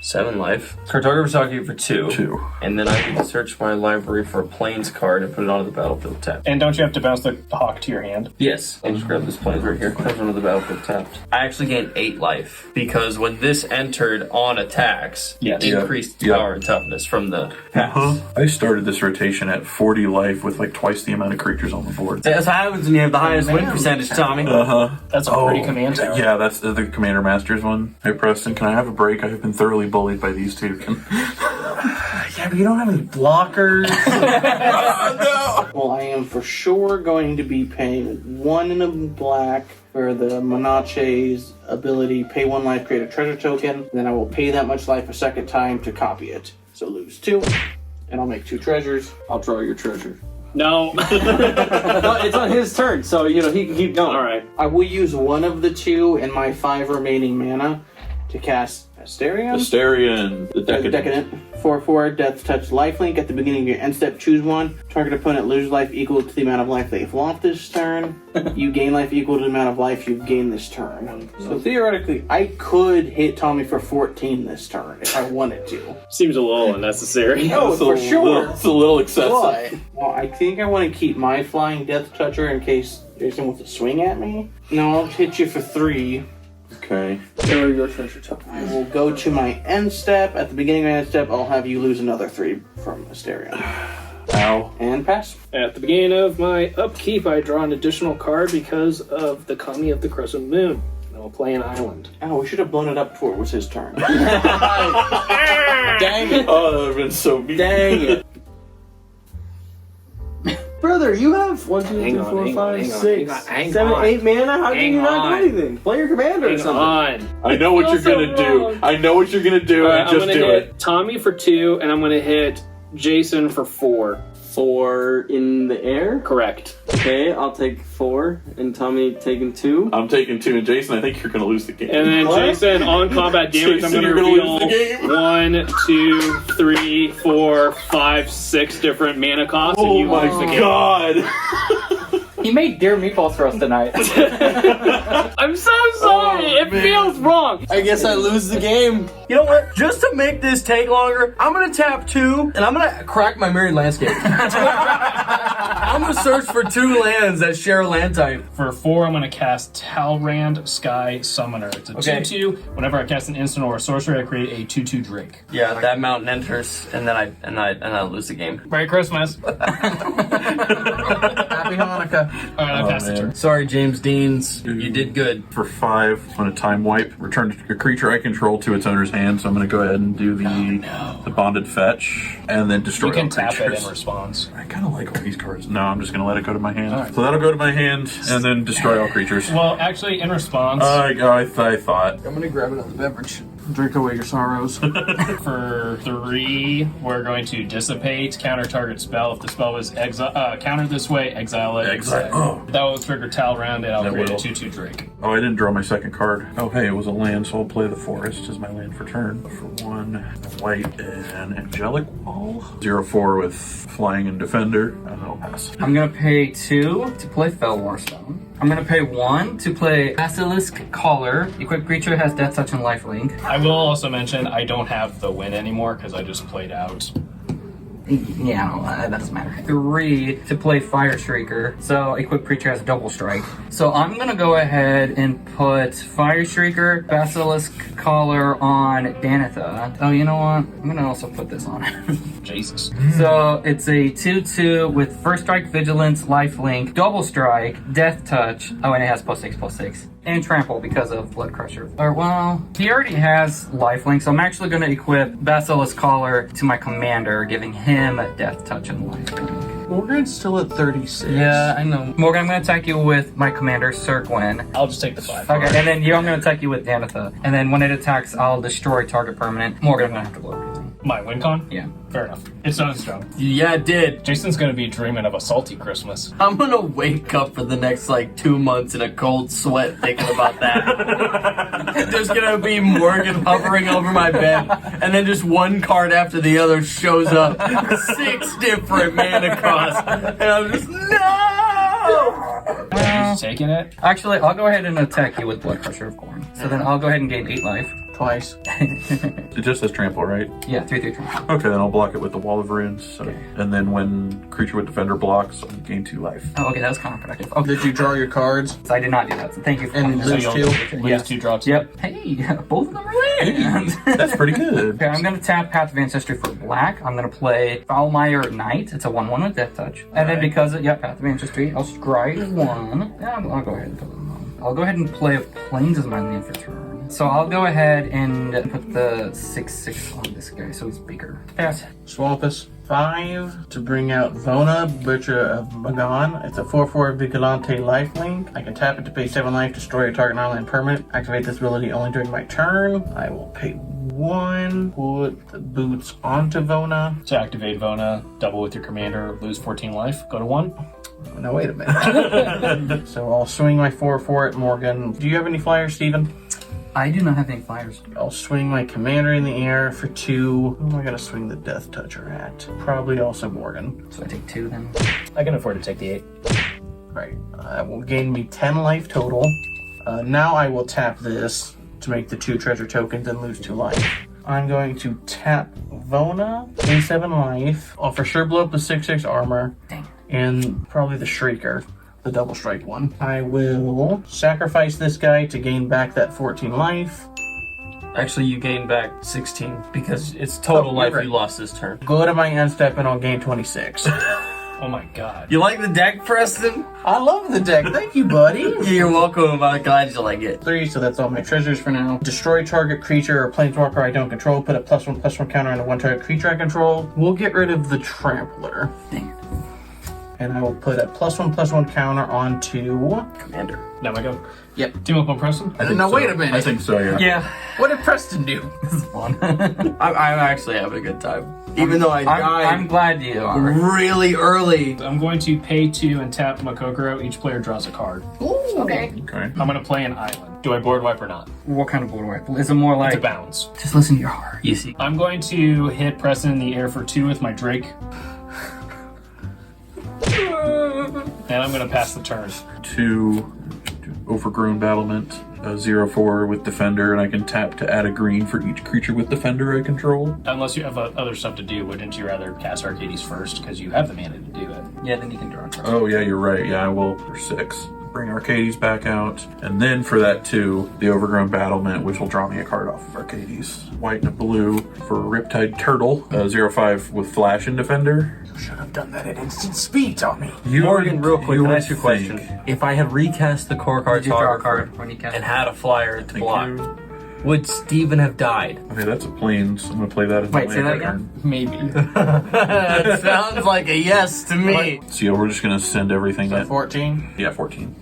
[SPEAKER 9] 7 life. Cartographer's Hawk you for 2.
[SPEAKER 6] 2.
[SPEAKER 9] And then I can search my library for a plains card and put it onto the battlefield tapped.
[SPEAKER 7] And don't you have to bounce the hawk to your hand?
[SPEAKER 9] Yes. I'll just grab this plains right here. Comes onto the battlefield tapped. I actually gained 8 life because when this entered on attacks,
[SPEAKER 7] Yes.
[SPEAKER 9] increased power and toughness from the pass.
[SPEAKER 6] I started this rotation at 40 life with like twice the amount of creatures on the board.
[SPEAKER 9] That's what happens when you have the highest win percentage, Tommy.
[SPEAKER 7] That's a pretty command tower.
[SPEAKER 6] Yeah, that's the Commander Masters one. Hey, Preston, can I have a break? I have been thoroughly bullied by these two.
[SPEAKER 9] Yeah, but you don't have any blockers.
[SPEAKER 5] Well, I am for sure going to be paying 1 in a black for the Monache's ability, pay 1 life, create a treasure token, and then I will pay that much life a second time to copy it. So lose 2, and I'll make 2 treasures.
[SPEAKER 3] I'll draw your treasure.
[SPEAKER 7] No.
[SPEAKER 3] No, it's on his turn, so he can keep going.
[SPEAKER 7] Alright.
[SPEAKER 5] I will use 1 of the 2 in my 5 remaining mana to cast Asterion.
[SPEAKER 2] Asterion, the Decadent.
[SPEAKER 5] 4/4, Death Touch Lifelink. At the beginning of your end step, choose 1. Target opponent loses life equal to the amount of life they've lost this turn. You gain life equal to the amount of life you've gained this turn. So theoretically, I could hit Tommy for 14 this turn if I wanted to.
[SPEAKER 7] Seems a little unnecessary.
[SPEAKER 5] No, for sure.
[SPEAKER 2] It's a little excessive.
[SPEAKER 5] But, well, I think I want to keep my flying Death Toucher in case Jason wants to swing at me. No, I'll hit you for 3.
[SPEAKER 2] Okay.
[SPEAKER 3] There are your treasure tokens.
[SPEAKER 5] I will go to my end step. At the beginning of my end step, I'll have you lose another 3 from Asterion.
[SPEAKER 6] Ow.
[SPEAKER 5] And pass.
[SPEAKER 7] At the beginning of my upkeep, I draw an additional card because of the Kami of the Crescent Moon. I will play an island.
[SPEAKER 5] Oh, we should have blown it up before it was his turn.
[SPEAKER 3] Dang it.
[SPEAKER 2] Oh, that would have been so mean.
[SPEAKER 3] Dang it. Brother, you have 1, 2, 3,
[SPEAKER 7] Hang on,
[SPEAKER 3] 4,
[SPEAKER 7] hang
[SPEAKER 3] 5,
[SPEAKER 7] on, hang on,
[SPEAKER 3] 6,
[SPEAKER 7] hang
[SPEAKER 3] 7,
[SPEAKER 7] on.
[SPEAKER 3] 8 mana. How can
[SPEAKER 7] Hang
[SPEAKER 3] you not
[SPEAKER 7] on.
[SPEAKER 3] do anything? Play your commander or
[SPEAKER 7] Hang
[SPEAKER 3] something.
[SPEAKER 7] on.
[SPEAKER 2] I know what you're
[SPEAKER 7] Feels so
[SPEAKER 2] gonna do.
[SPEAKER 7] wrong.
[SPEAKER 2] I know what you're gonna do,
[SPEAKER 7] Alright,
[SPEAKER 2] and
[SPEAKER 7] I'm
[SPEAKER 2] just
[SPEAKER 7] gonna
[SPEAKER 2] do
[SPEAKER 7] hit
[SPEAKER 2] it.
[SPEAKER 7] Tommy for 2, and I'm gonna hit Jason for 4.
[SPEAKER 3] 4 in the air.
[SPEAKER 7] Correct.
[SPEAKER 3] Okay, I'll take 4, and Tommy taking 2.
[SPEAKER 2] I'm taking 2, and Jason, I think you're gonna lose the game.
[SPEAKER 7] And then
[SPEAKER 3] What?
[SPEAKER 7] Jason, on combat damage, I'm
[SPEAKER 2] Jason,
[SPEAKER 7] gonna
[SPEAKER 2] you're gonna
[SPEAKER 7] reveal
[SPEAKER 2] lose the game.
[SPEAKER 7] 1, 2, 3, 4, 5, 6 different mana costs, and
[SPEAKER 2] Oh
[SPEAKER 7] you
[SPEAKER 2] my
[SPEAKER 7] lose the game.
[SPEAKER 2] god!
[SPEAKER 4] He made deer meatballs for us tonight.
[SPEAKER 7] I'm so sorry.
[SPEAKER 2] Oh,
[SPEAKER 7] it
[SPEAKER 2] man.
[SPEAKER 7] feels wrong.
[SPEAKER 3] I guess I lose the game. You know what? Just to make this take longer, I'm gonna tap 2, and I'm gonna crack my Married Landscape. I'm gonna search for 2 lands that share a land type.
[SPEAKER 7] For 4, I'm going to cast Talrand Sky Summoner. It's a 2/2. Whenever I cast an instant or a sorcery, I create a 2/2 Drake.
[SPEAKER 3] Yeah, that mountain enters, and then I lose the game.
[SPEAKER 7] Merry Christmas.
[SPEAKER 5] Happy Hanukkah.
[SPEAKER 7] All right, I passed the turn.
[SPEAKER 3] Sorry, James Deans. You did good.
[SPEAKER 2] For 5, I'm going to time wipe. Return a creature I control to its owner's hand. So I'm going to go ahead and do the bonded fetch, and then destroy.
[SPEAKER 7] You can
[SPEAKER 2] all
[SPEAKER 7] tap
[SPEAKER 2] creatures.
[SPEAKER 7] it in response.
[SPEAKER 2] I kind of like all these cards. No, I'm just going to let it go to my hand. So that'll go to my hand, and then destroy all creatures.
[SPEAKER 7] Well, actually, in response,
[SPEAKER 2] I thought.
[SPEAKER 3] I'm gonna grab another beverage.
[SPEAKER 5] Drink away your sorrows.
[SPEAKER 7] for 3, we're going to dissipate, counter target spell. If the spell was countered this way, exile it.
[SPEAKER 2] Exile. Oh.
[SPEAKER 7] That will trigger Talrand, and I'll
[SPEAKER 2] That
[SPEAKER 7] create a
[SPEAKER 2] will.
[SPEAKER 7] 2/2 Drake.
[SPEAKER 2] Oh, I didn't draw my second card. Oh, hey, it was a land, so I'll play the forest as my land for turn. For 1, white and Angelic Wall. 0/4 with flying and defender, and I'll pass.
[SPEAKER 4] I'm gonna pay 2 to play Fellwar Stone. I'm gonna pay 1 to play Basilisk Collar. Equipped creature has Death Touch and Lifelink.
[SPEAKER 7] I will also mention I don't have the win anymore because I just played out.
[SPEAKER 4] Yeah, no, that doesn't matter. 3 to play Fire Shrieker. So equipped creature has double strike. So I'm gonna go ahead and put Fire Shrieker, Basilisk Collar on Danitha. Oh, you know what? I'm gonna also put this on it.
[SPEAKER 7] Jesus.
[SPEAKER 4] So it's a 2/2 with first strike, vigilance, lifelink, double strike, death touch. Oh, and it has +6/+6. And trample because of Blood Crusher. Or, well, he already has lifelink, so I'm actually going to equip Basilisk Collar to my commander, giving him death touch and lifelink.
[SPEAKER 5] Morgan's still at 36.
[SPEAKER 4] Yeah, I know. Morgan, I'm going to attack you with my commander, Sir Gwyn.
[SPEAKER 7] I'll just take the 5.
[SPEAKER 4] Okay, and then I'm going to attack you with Danitha. And then when it attacks, I'll destroy target permanent. Morgan, I'm going to have to blow everything.
[SPEAKER 7] My win con?
[SPEAKER 4] Yeah.
[SPEAKER 7] Fair enough. It's done its job.
[SPEAKER 3] Yeah, it did.
[SPEAKER 7] Jason's going to be dreaming of a salty Christmas.
[SPEAKER 3] I'm gonna wake up for the next 2 months in a cold sweat thinking about that. There's gonna be Morgan hovering over my bed, and then just one card after the other shows up. 6 different mana costs, and I'm just no.
[SPEAKER 7] He's taking it.
[SPEAKER 4] Actually, I'll go ahead and attack you with Blood Crusher of Gorn. So then I'll go ahead and gain 8 life.
[SPEAKER 5] Twice.
[SPEAKER 2] It just says trample, right?
[SPEAKER 4] Yeah, 3/3 trample.
[SPEAKER 2] Okay, then I'll block it with the Wall of Runes. So, and then when creature with defender blocks, I'll gain 2 life.
[SPEAKER 4] Oh, okay, that was counterproductive. Okay,
[SPEAKER 5] Did you draw your cards?
[SPEAKER 4] so I did not do that. So thank you for
[SPEAKER 5] And
[SPEAKER 4] pointing that
[SPEAKER 5] lose
[SPEAKER 4] out.
[SPEAKER 5] 2?
[SPEAKER 7] Lose 2, draw 2.
[SPEAKER 4] Yep. Hey, both of them are land.
[SPEAKER 2] That's pretty good.
[SPEAKER 4] Okay, I'm gonna tap Path of Ancestry for black. I'm gonna play Foulmire Knight. It's a 1/1 with Death Touch. And then because of Path of Ancestry, I'll scry 1. Yeah, I'll go ahead and put them on. I'll go ahead and play Plains as my land for turn. So I'll go ahead and put the 6/6 on this guy, so he's bigger. Pass.
[SPEAKER 5] Swampus. 5 to bring out Vona, Butcher of Magan. It's a 4/4 Vigilante lifelink. I can tap it to pay 7 life, destroy a target non-land permanent. Activate this ability only during my turn. I will pay 1, put the boots onto Vona.
[SPEAKER 7] To activate Vona, double with your commander, lose 14 life, go to 1.
[SPEAKER 5] No, wait a minute. So I'll swing my 4/4 at Morgan. Do you have any flyers, Steven?
[SPEAKER 4] I do not have any flyers.
[SPEAKER 5] I'll swing my commander in the air for 2. Who am I going to swing the Death Toucher at? Probably also Morgan.
[SPEAKER 4] So I take 2 then.
[SPEAKER 7] I can afford to take the 8.
[SPEAKER 5] Right. That will gain me 10 life total. Now I will tap this to make the 2 treasure tokens and lose 2 life. I'm going to tap Vona, gain 7 life. I'll for sure blow up the 6/6 armor.
[SPEAKER 4] Dang.
[SPEAKER 5] And probably the Shrieker, the double strike one. I will sacrifice this guy to gain back that 14 life.
[SPEAKER 3] Actually, you gain back 16 because it's total life
[SPEAKER 5] right.
[SPEAKER 3] you lost this turn.
[SPEAKER 5] Go to my end step and I'll gain 26.
[SPEAKER 7] Oh my god.
[SPEAKER 3] You like the deck, Preston?
[SPEAKER 5] I love the deck. Thank you, buddy.
[SPEAKER 3] You're welcome. I'm glad you like it.
[SPEAKER 5] 3, so that's all my treasures for now. Destroy target creature or planeswalker I don't control. Put a +1/+1 counter on a 1 target creature I control. We'll get rid of the Trampler.
[SPEAKER 4] Dang it.
[SPEAKER 5] And I will put a +1/+1 counter onto
[SPEAKER 3] Commander.
[SPEAKER 7] Now I go.
[SPEAKER 5] Yep.
[SPEAKER 7] Team up on Preston?
[SPEAKER 2] I think
[SPEAKER 5] Now,
[SPEAKER 2] so.
[SPEAKER 5] wait a minute.
[SPEAKER 2] I think so, yeah.
[SPEAKER 4] Yeah,
[SPEAKER 5] What did Preston do?
[SPEAKER 4] this is fun.
[SPEAKER 3] I'm actually having a good time. Even though I
[SPEAKER 4] I'm
[SPEAKER 3] died
[SPEAKER 4] glad you are.
[SPEAKER 3] really early.
[SPEAKER 7] I'm going to pay 2 and tap Makokoro. Each player draws a card.
[SPEAKER 4] Okay.
[SPEAKER 2] Okay.
[SPEAKER 7] I'm going to play an island. Do I board wipe or not?
[SPEAKER 4] What kind of board wipe? Is it more like
[SPEAKER 7] It's a bounce.
[SPEAKER 4] just listen to your heart? You see.
[SPEAKER 7] I'm going to hit Preston in the air for 2 with my Drake. And I'm going to pass the turn.
[SPEAKER 2] 2,
[SPEAKER 6] Overgrown Battlement, 0/4 with Defender, and I can tap to add a green for each creature with Defender I control.
[SPEAKER 7] Unless you have other stuff to do, wouldn't you rather cast Arcades first? Because you have the mana to do it.
[SPEAKER 4] Yeah, then you can draw a card.
[SPEAKER 6] Oh yeah, you're right. Yeah, I will for 6. Bring Arcades back out, and then for that 2, the Overgrown Battlement, which will draw me a card off of Arcades. White and a blue for Riptide Turtle, 0/5 with Flash and Defender.
[SPEAKER 10] You should have done that at instant speed, Tommy.
[SPEAKER 9] Morgan, real quick, can I ask you a
[SPEAKER 6] think-
[SPEAKER 9] question? If I had recast the core
[SPEAKER 4] Did you draw a
[SPEAKER 9] card
[SPEAKER 4] card when you cast
[SPEAKER 9] and
[SPEAKER 4] it?
[SPEAKER 9] had a flyer to
[SPEAKER 6] Thank
[SPEAKER 9] block,
[SPEAKER 6] you.
[SPEAKER 9] would Steven have died?
[SPEAKER 6] Okay, that's a Plains. I'm gonna play that as
[SPEAKER 4] Wait,
[SPEAKER 6] my
[SPEAKER 4] say that
[SPEAKER 6] land
[SPEAKER 4] again?
[SPEAKER 6] turn.
[SPEAKER 7] Maybe.
[SPEAKER 9] That sounds like a yes to me.
[SPEAKER 6] So yeah, we're just gonna send everything
[SPEAKER 5] So
[SPEAKER 6] at
[SPEAKER 5] 14.
[SPEAKER 6] yeah 14.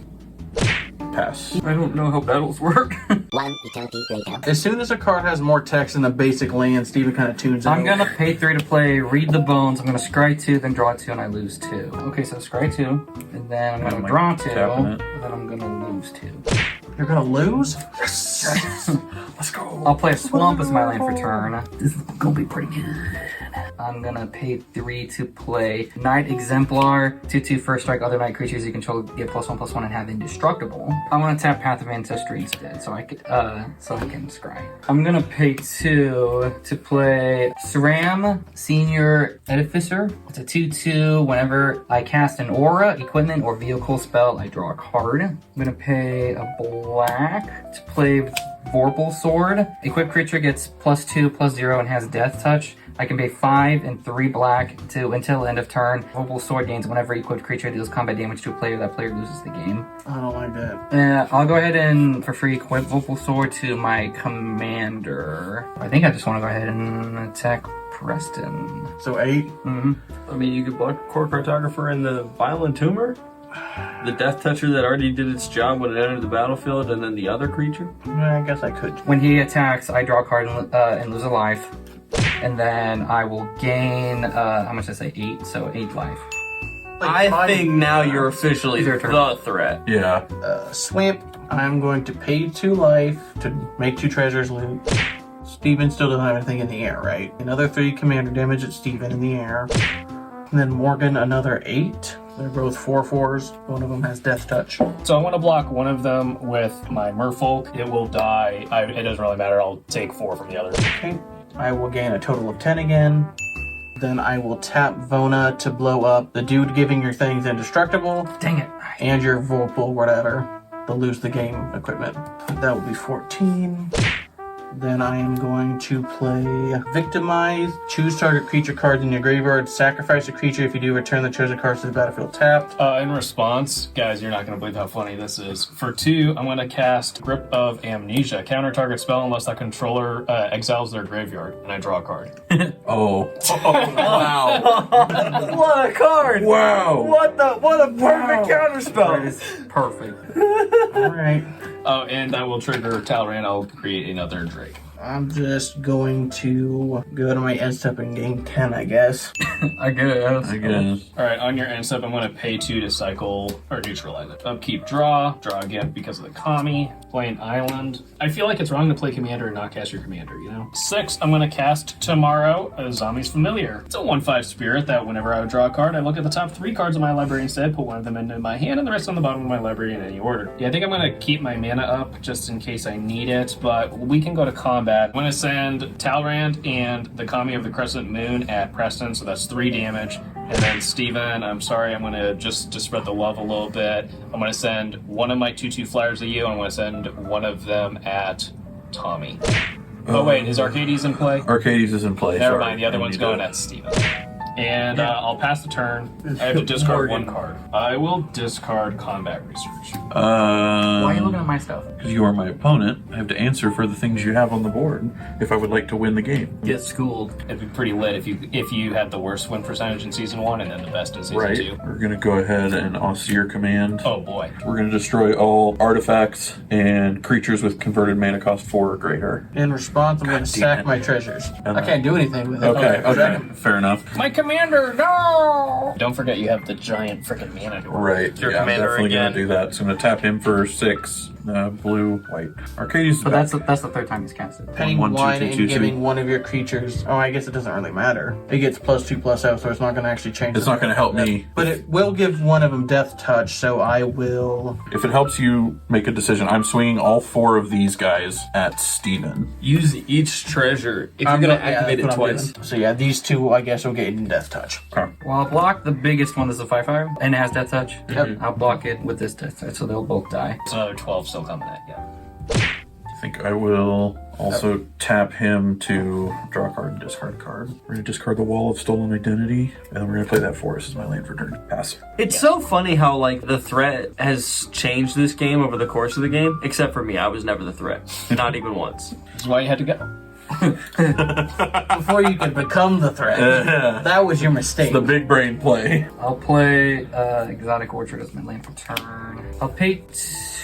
[SPEAKER 6] Pass.
[SPEAKER 4] I don't know how battles work.
[SPEAKER 8] One eternity later.
[SPEAKER 5] As soon as a card has more text than the basic land, Steven kind of tunes it.
[SPEAKER 4] I'm gonna pay 3 to play Read the Bones. I'm gonna scry 2, then draw 2, and I lose 2. Okay, so scry 2, and then I'm
[SPEAKER 6] Yeah,
[SPEAKER 4] gonna
[SPEAKER 6] like
[SPEAKER 4] draw 2,
[SPEAKER 6] tapping
[SPEAKER 4] and
[SPEAKER 6] it.
[SPEAKER 4] then I'm gonna lose 2.
[SPEAKER 5] You're gonna lose?
[SPEAKER 6] Let's go.
[SPEAKER 4] I'll play a Swamp as my land for turn. This is gonna be pretty good. I'm gonna pay 3 to play Knight Exemplar, 2/2 first strike. Other Knight creatures you control get +1/+1 and have indestructible. I want to tap Path of Ancestry instead, so I can scry. I'm gonna pay 2 to play SRAM Senior Edificer. It's a 2/2. Whenever I cast an aura, equipment, or vehicle spell, I draw a card. I'm gonna pay a black to play Vorpal Sword. Equipped creature gets +2/+0 and has Death Touch. I can pay 5 and 3 black to until end of turn. Vorpal Sword gains whenever equipped creature deals combat damage to a player, that player loses the game.
[SPEAKER 5] I don't like that.
[SPEAKER 4] I'll go ahead and for free equip Vorpal Sword to my commander. I think I just want to go ahead and attack Preston.
[SPEAKER 5] So 8.
[SPEAKER 9] I mean, you could block Core Cartographer and the Violent Tumor? The Death Toucher that already did its job when it entered the battlefield, and then the other creature?
[SPEAKER 5] I guess I could.
[SPEAKER 4] When he attacks, I draw a card and lose a life. And then I will gain, how much did I say? 8, so 8 life.
[SPEAKER 9] I think now you're officially
[SPEAKER 4] Your turn.
[SPEAKER 9] the threat.
[SPEAKER 6] Yeah.
[SPEAKER 5] Swamp. I'm going to pay 2 life to make 2 treasures loot. Steven still doesn't have anything in the air, right? Another 3 commander damage at Steven in the air. And then Morgan, another 8. They're both 4/4s. One of them has Death Touch.
[SPEAKER 7] So I want to block one of them with my Merfolk. It will die. It doesn't really matter. I'll take 4 from the other.
[SPEAKER 5] Okay. I will gain a total of 10 again. Then I will tap Vona to blow up the dude giving your things indestructible.
[SPEAKER 4] Dang it.
[SPEAKER 5] And your Vorpal, whatever. The lose the game equipment. That will be 14. Then I am going to play Victimize. Choose target creature cards in your graveyard. Sacrifice a creature. If you do, return the chosen cards to the battlefield tapped.
[SPEAKER 7] In response, guys, you're not going to believe how funny this is. For 2, I'm going to cast Grip of Amnesia. Counter target spell unless that controller exiles their graveyard, and I draw a card.
[SPEAKER 6] Oh.
[SPEAKER 9] Wow. What a card!
[SPEAKER 6] Wow.
[SPEAKER 9] What a perfect counterspell!
[SPEAKER 4] That is perfect.
[SPEAKER 5] Alright.
[SPEAKER 7] Oh, and I will trigger Talran. I'll create another Drake.
[SPEAKER 5] I'm just going to go to my end step and gain 10, I guess.
[SPEAKER 4] I guess.
[SPEAKER 6] I guess.
[SPEAKER 7] All right, on your end step, I'm going to pay 2 to cycle or neutralize it. Upkeep, draw again because of the Kami. Play an island. I feel like it's wrong to play commander and not cast your commander, you know? 6, I'm going to cast tomorrow a Zombie's Familiar. It's a 1/5 spirit that whenever I would draw a card, I look at the top 3 cards of my library instead, put one of them into my hand, and the rest on the bottom of my library in any order. Yeah, I think I'm going to keep my mana up just in case I need it, but we can go to combat. I'm going to send Talrand and the Kami of the Crescent Moon at Preston, so that's 3 damage. And then Steven, I'm sorry, I'm going to just to spread the love a little bit. I'm going to send one of my 2/2 flyers at you, and I'm going to send one of them at Tommy. Oh wait, is Arcades in play?
[SPEAKER 6] Arcades is in play.
[SPEAKER 7] Never
[SPEAKER 6] sorry.
[SPEAKER 7] mind, the other
[SPEAKER 6] I
[SPEAKER 7] one's
[SPEAKER 6] need
[SPEAKER 7] going
[SPEAKER 6] to-
[SPEAKER 7] at Steven. And I'll pass the turn. I have to discard 1 card. I will discard Combat Research.
[SPEAKER 4] Why are you
[SPEAKER 6] Um,
[SPEAKER 4] looking at my stuff?
[SPEAKER 6] Because you are my opponent, I have to answer for the things you have on the board if I would like to win the game.
[SPEAKER 9] Get schooled.
[SPEAKER 7] It'd be pretty lit if you had the worst win percentage in Season 1 and then the best in Season
[SPEAKER 6] Right.
[SPEAKER 7] 2.
[SPEAKER 6] We're going to go ahead and Austere Command.
[SPEAKER 7] Oh boy.
[SPEAKER 6] We're going to destroy all artifacts and creatures with converted mana cost 4 or greater.
[SPEAKER 5] In response, I'm going to
[SPEAKER 6] damn
[SPEAKER 5] sack
[SPEAKER 6] it.
[SPEAKER 5] my treasures.
[SPEAKER 6] And
[SPEAKER 5] I can't do anything with it.
[SPEAKER 6] Okay, fair enough.
[SPEAKER 7] My commander, no! Don't forget you have the giant freaking mana door.
[SPEAKER 6] Right,
[SPEAKER 9] Your
[SPEAKER 6] yeah, I'm
[SPEAKER 9] commander
[SPEAKER 6] definitely
[SPEAKER 9] again.
[SPEAKER 6] going to do that. So I'm going to tap him for 6. Blue, white. Arcades.
[SPEAKER 4] But that's the third time he's cast it.
[SPEAKER 5] Paying
[SPEAKER 6] One,
[SPEAKER 5] one,
[SPEAKER 6] one, two,
[SPEAKER 5] and
[SPEAKER 6] two, two.
[SPEAKER 5] giving one of your creatures. Oh, I guess it doesn't really matter. It gets +2/+0, so it's not going to actually change.
[SPEAKER 6] It's not going to help me.
[SPEAKER 5] But it will give one of them Death Touch, so I will.
[SPEAKER 6] If it helps you make a decision, I'm swinging all 4 of these guys at Steven.
[SPEAKER 9] Use each treasure if you're going to activate it twice.
[SPEAKER 5] So yeah, these two I guess will get in Death Touch.
[SPEAKER 6] Okay.
[SPEAKER 4] Well, I'll block the biggest one that's a 5/5 and it has Death Touch.
[SPEAKER 5] Yep.
[SPEAKER 4] I'll block it with this Death Touch, so they'll both die.
[SPEAKER 7] It's another 12 still coming at you.
[SPEAKER 6] I think I will also tap him to draw a card and discard a card. We're going to discard the Wall of Stolen Identity, and then we're going to play that forest as my land for turn. Pass.
[SPEAKER 9] It's so funny how like the threat has changed this game over the course of the game. Except for me, I was never the threat, not even once.
[SPEAKER 7] That's why you had to go.
[SPEAKER 5] Before you could become the threat. That was your mistake.
[SPEAKER 6] The big brain play.
[SPEAKER 4] I'll play Exotic Orchard as my land for turn. I'll pay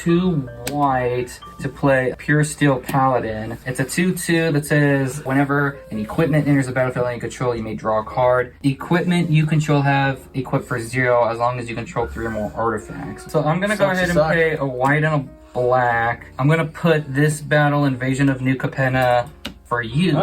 [SPEAKER 4] 2 white to play Pure Steel Paladin. It's a 2/2 that says whenever an equipment enters the battlefield and you control, you may draw a card. Equipment you control have equipped for 0 as long as you control 3 or more artifacts. So I'm gonna go ahead and pay a white and a black. I'm gonna put this battle Invasion of New Capenna for you.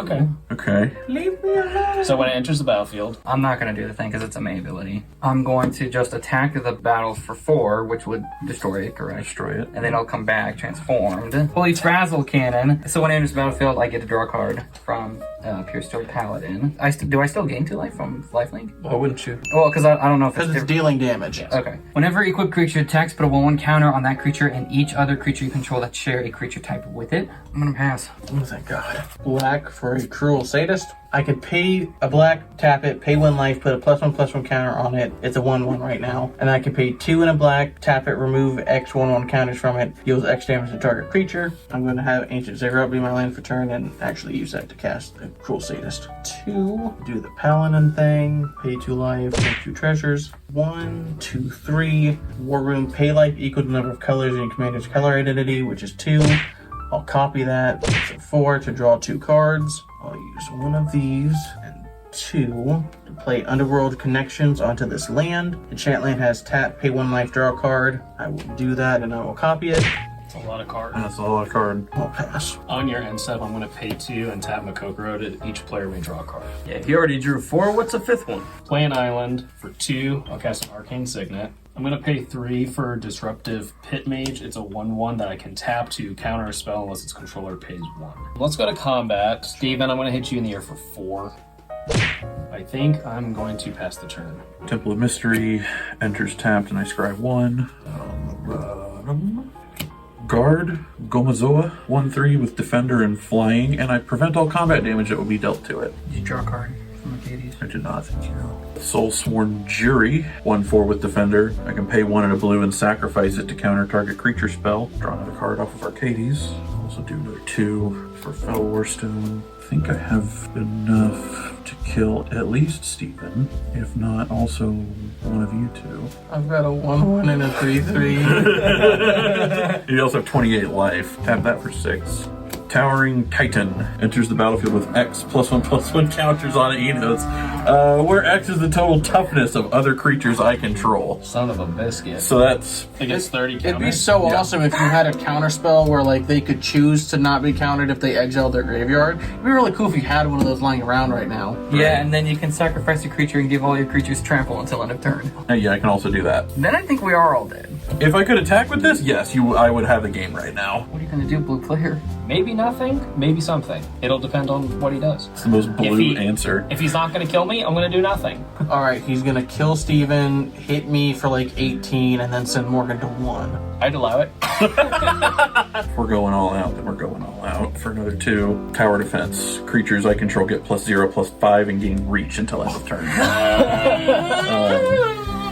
[SPEAKER 6] Okay.
[SPEAKER 5] Leave me alone.
[SPEAKER 7] So when it enters the battlefield,
[SPEAKER 4] I'm not going to do the thing because it's a May ability. I'm going to just attack the battle for 4, which would destroy it, correct?
[SPEAKER 6] Destroy it.
[SPEAKER 4] And then it'll come back transformed. Holy Frazzle Cannon. So when it enters the battlefield, I get to draw a card from Pure Steel Paladin. Do I still gain 2 life from lifelink?
[SPEAKER 9] Why wouldn't you?
[SPEAKER 4] Well, because I don't know if
[SPEAKER 5] Because it's dealing damage.
[SPEAKER 4] Okay. Whenever equipped creature attacks, put a 1/1 counter on that creature and each other creature you control that share a creature type with it. I'm gonna pass.
[SPEAKER 5] Oh, thank God. Black for a Cruel Sadist. I could pay a black, tap it, pay 1 life, put a +1/+1 counter on it. It's a 1/1 right now. And I can pay 2 and a black, tap it, remove X 1/1 counters from it, deals X damage to target creature. I'm going to have Ancient Ziggurat be my land for turn and actually use that to cast the Cruel Sadist. 2, do the Paladin thing, pay 2 life, take 2 treasures. 1, 2, 3. War Room, pay life equal to the number of colors in your commander's color identity, which is 2. I'll copy that. So 4 to draw 2 cards. I'll use 1 of these and 2 to play Underworld Connections onto this land. Enchantment has tap, pay 1 life, draw a card. I will do that and I will copy it.
[SPEAKER 7] it's a lot of cards.
[SPEAKER 6] That's a lot of card.
[SPEAKER 5] I'll pass.
[SPEAKER 7] On your end step, I'm going to pay 2 and tap Makokoro to each player may draw a card.
[SPEAKER 9] Yeah, if you already drew 4, what's a 5th one?
[SPEAKER 7] Play an island for 2. I'll cast an Arcane Signet. I'm going to pay 3 for Disruptive Pit Mage. It's a 1/1 that I can tap to counter a spell unless its controller pays 1. Let's go to combat. Steven, I'm going to hit you in the air for 4. I think I'm going to pass the turn.
[SPEAKER 6] Temple of Mystery enters tapped and I scribe 1. Guard, Gomazoa, 1/3 with Defender and Flying, and I prevent all combat damage that will be dealt to it.
[SPEAKER 4] Did you draw a card from Arcades?
[SPEAKER 6] I did not, thank you. Soul Sworn Jury, 1/4 with Defender. I can pay 1 and a blue and sacrifice it to counter target creature spell. Draw another card off of Arcades. Also do another 2 for Fell Warstone. I think I have enough to kill at least Steven, if not also one of you two.
[SPEAKER 5] I've got a 1/1 and a 3/3.
[SPEAKER 6] You also have 28 life. Tap that for 6. Towering Titan enters the battlefield with X +1/+1 counters on it. He knows where X is the total toughness of other creatures I control.
[SPEAKER 7] Son of a biscuit.
[SPEAKER 6] So that's
[SPEAKER 7] I guess 30 counter.
[SPEAKER 5] It'd be so awesome if you had a counter spell where like they could choose to not be countered if they exiled their graveyard. It'd be really cool if you had one of those lying around right now.
[SPEAKER 4] Yeah, and then you can sacrifice a creature and give all your creatures trample until end of turn.
[SPEAKER 6] yeah, I can also do that.
[SPEAKER 4] Then I think we are all dead.
[SPEAKER 6] If I could attack with this, yes, I would have the game right now.
[SPEAKER 4] What are you gonna do, blue player?
[SPEAKER 7] Maybe nothing, maybe something. It'll depend on what he does.
[SPEAKER 6] It's the most blue answer.
[SPEAKER 7] If he's not going to kill me, I'm going to do nothing.
[SPEAKER 5] Alright, he's gonna kill Steven, hit me for like 18, and then send Morgan to 1.
[SPEAKER 7] I'd allow it.
[SPEAKER 6] If we're going all out, then we're going all out. For another 2, Tower Defense. Creatures I control get +0/+5 and gain reach until end of turn.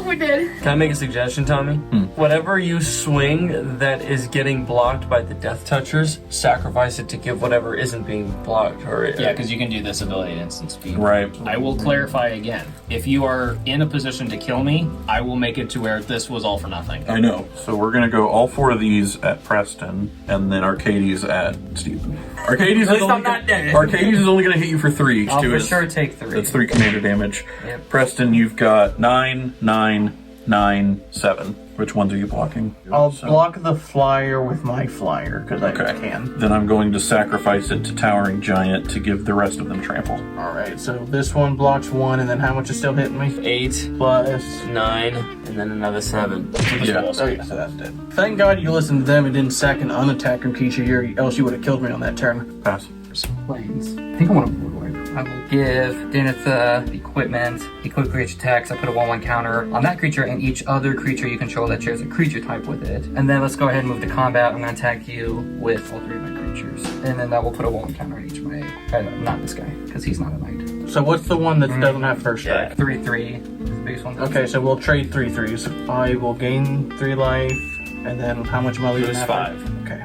[SPEAKER 4] We did.
[SPEAKER 9] Can I make a suggestion, Tommy? Whatever you swing that is getting blocked by the Death Touchers, sacrifice it to give whatever isn't being blocked.
[SPEAKER 7] Yeah, because you can do this ability at instant speed.
[SPEAKER 6] Right.
[SPEAKER 7] I will clarify again. If you are in a position to kill me, I will make it to where this was all for nothing.
[SPEAKER 6] I know. So we're going to go all 4 of these at Preston, and then Arcades at Steven. Arcades is only going to hit you for 3.
[SPEAKER 4] I'll for sure take 3.
[SPEAKER 6] That's 3 commander damage.
[SPEAKER 4] Yep.
[SPEAKER 6] Preston, you've got 9, 9, 9, 7. Which ones are you blocking?
[SPEAKER 5] I'll block the flyer with my flyer, because I can.
[SPEAKER 6] Then I'm going to sacrifice it to Towering Giant to give the rest of them trample.
[SPEAKER 5] Alright, so this one blocks 1, and then how much is still hitting me?
[SPEAKER 9] 8
[SPEAKER 5] Plus
[SPEAKER 9] 9, and then another 7.
[SPEAKER 6] Yeah.
[SPEAKER 5] Oh yeah, so that's dead. Thank God you listened to them and didn't sack an unattacking creature here, else you would have killed me on that turn.
[SPEAKER 6] Pass.
[SPEAKER 4] Planes. I think I want to board wipe. I will give Dinitha equipment, equip creature attacks. I put a 1/1 counter on that creature and each other creature you control that shares a creature type with it. And then let's go ahead and move to combat. I'm going to attack you with all 3 of my creatures. And then that will put a 1/1 counter on each of my... not this guy, because he's not a knight.
[SPEAKER 5] So what's the one that doesn't have first strike?
[SPEAKER 4] 3/3. The biggest one.
[SPEAKER 5] Okay, so we'll trade 3/3s. I will gain 3 life, and then how much am I leaving
[SPEAKER 9] Lose
[SPEAKER 5] after?
[SPEAKER 9] 5.
[SPEAKER 5] Okay.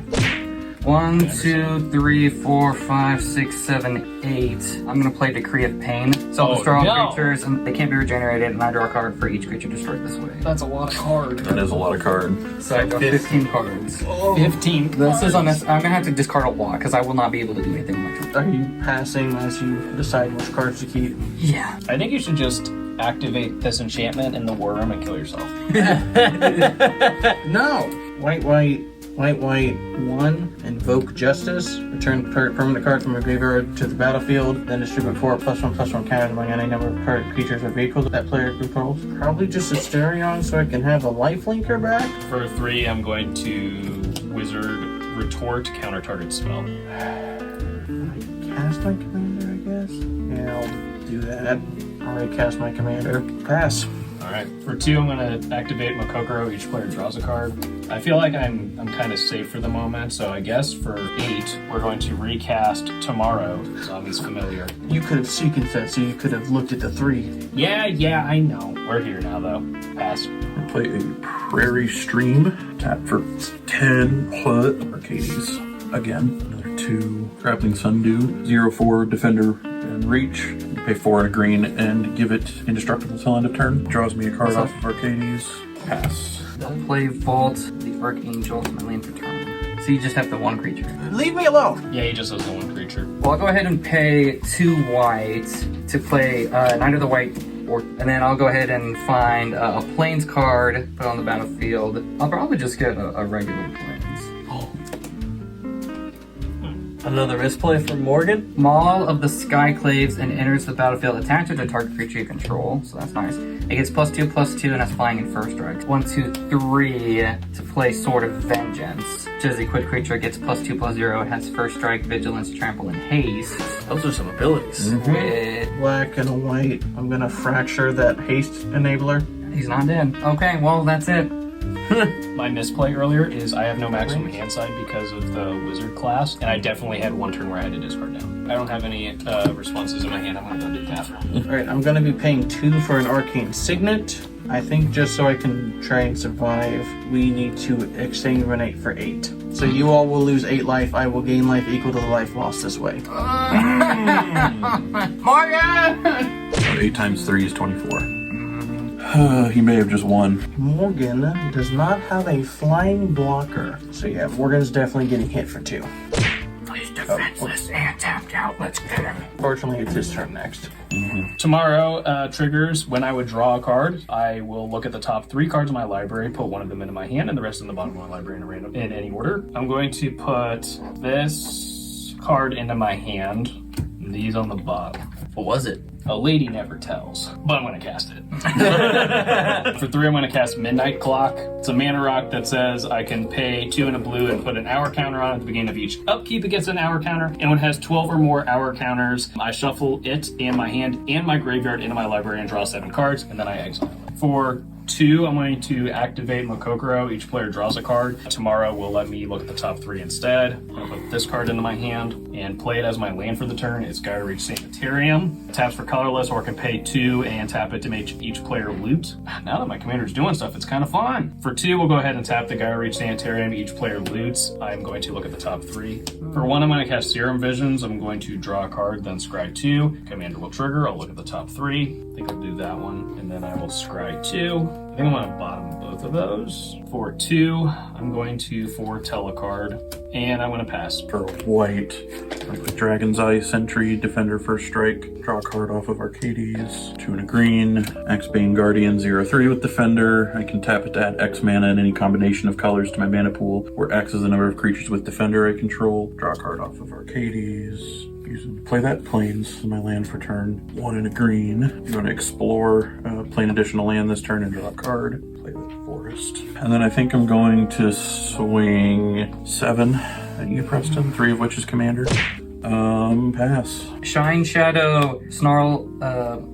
[SPEAKER 4] 1, 2, 3, 4, 5, 6, 7, 8. I'm gonna play Decree of Pain. So I'll destroy all creatures, and they can't be regenerated, and I draw a card for each creature destroyed this way.
[SPEAKER 7] That's a lot of card.
[SPEAKER 6] That is a lot of card.
[SPEAKER 4] So I draw 15 cards.
[SPEAKER 7] 15
[SPEAKER 4] This is on this. I'm gonna have to discard a lot because I will not be able to do anything with my turn.
[SPEAKER 5] Are you passing as you decide which cards to keep?
[SPEAKER 4] Yeah.
[SPEAKER 7] I think you should just activate this enchantment in the war room and kill yourself.
[SPEAKER 5] No! White, 1, invoke justice, return permanent card from your graveyard to the battlefield, then distribute 4+1/+1 counter among any number of card creatures or vehicles that player controls. Probably just Asterion so I can have a lifelinker back.
[SPEAKER 7] For 3, I'm going to Wizard Retort, counter target spell.
[SPEAKER 5] Cast my commander, I guess? Yeah, I'll do that. Already cast my commander. Pass.
[SPEAKER 7] Alright, for 2, I'm going to activate Mokokoro. Each player draws a card. I feel like I'm kind of safe for the moment, so I guess for 8, we're going to recast Tomorrow, Zombie's Familiar.
[SPEAKER 5] You could have sequenced that, so you could have looked at the 3.
[SPEAKER 7] Yeah, I know. We're here now, though. Pass.
[SPEAKER 6] Play a Prairie Stream. Tap for 10. Put Arcades. Again. Another 2. Grappling Sundew. 0/4 Defender and Reach. Pay 4 and a green and give it indestructible till end of turn. Draws me a card off of Arcades. Pass.
[SPEAKER 4] I'll play Vault the Archangel to my lane for turn. So you just have the 1 creature.
[SPEAKER 5] Leave me alone!
[SPEAKER 7] Yeah, he just has the 1 creature.
[SPEAKER 4] Well, I'll go ahead and pay 2 white to play Knight of the White Orc, and then I'll go ahead and find a Plains card, put it on the battlefield. I'll probably just get a regular Plains.
[SPEAKER 9] Another misplay from Morgan.
[SPEAKER 4] Maul of the Skyclaves and enters the battlefield attached to the target creature you control, so that's nice. It gets +2/+2 and that's flying in first strike. 1, 2, 3 to play Sword of Vengeance. Which is equipped creature gets +2/+0. It has first strike, vigilance, trample, and haste.
[SPEAKER 9] Those are some abilities.
[SPEAKER 4] With
[SPEAKER 5] Black and a white. I'm gonna fracture that haste enabler.
[SPEAKER 4] he's not dead. Okay, well that's it.
[SPEAKER 7] My misplay earlier is I have no maximum hand side because of the wizard class, and I definitely had 1 turn where I had to discard down. I don't have any responses in my hand. I'm gonna go do that.
[SPEAKER 5] Alright, I'm gonna be paying 2 for an arcane signet. I think just so I can try and survive, we need to exsanguinate for 8. So you all will lose 8 life. I will gain life equal to the life lost this way.
[SPEAKER 4] Morgan!
[SPEAKER 6] 8 times 3 is 24. He may have just won.
[SPEAKER 5] Morgan does not have a flying blocker. So yeah, Morgan's definitely getting hit for 2.
[SPEAKER 4] He's defenseless and tapped out. Let's get him.
[SPEAKER 5] Fortunately, it's his turn next.
[SPEAKER 7] Tomorrow triggers when I would draw a card. I will look at the top 3 cards in my library, put 1 of them into my hand, and the rest in the bottom of my library in any order. I'm going to put this card into my hand, and these on the bottom.
[SPEAKER 9] What was it?
[SPEAKER 7] A Lady Never Tells, but I'm going to cast it. For 3, I'm going to cast Midnight Clock. It's a mana rock that says I can pay 2 and a blue and put an hour counter on at the beginning of each upkeep. It gets an hour counter, and when it has 12 or more hour counters, I shuffle it and my hand and my graveyard into my library and draw 7 cards, and then I exile it. For 2, I'm going to activate Mokokoro. Each player draws a card. Tomorrow will let me look at the top 3 instead. I'm going to put this card into my hand and play it as my land for the turn. It's Gyreach Sanitarium. It taps for colorless, or I can pay 2 and tap it to make each player loot. Now that my commander's doing stuff, it's kind of fun. For 2, we'll go ahead and tap the Gyreach Sanitarium. Each player loots. I'm going to look at the top 3. For 1, I'm going to cast Serum Visions. I'm going to draw a card, then scry 2. Commander will trigger. I'll look at the top 3. I think I'll do that one. And then I will scry 2. I think I'm going to bottom both of those. For 2, I'm going to foretell a card, and I'm going to pass.
[SPEAKER 6] For white, I put Dragon's Eye, Sentry, Defender, First Strike, draw a card off of Arcades. 2 and a green, X-Bane Guardian, 0/3 with Defender. I can tap it to add X mana and any combination of colors to my mana pool, where X is the number of creatures with Defender I control. Draw a card off of Arcades. Play that Plains, my land for turn. 1 and a green. I'm going to explore, play an additional land this turn and draw a card. Play the Forest. And then I think I'm going to swing 7 at you, Preston, 3 of which is Commander. Pass.
[SPEAKER 4] Shine Shadow, Snarl,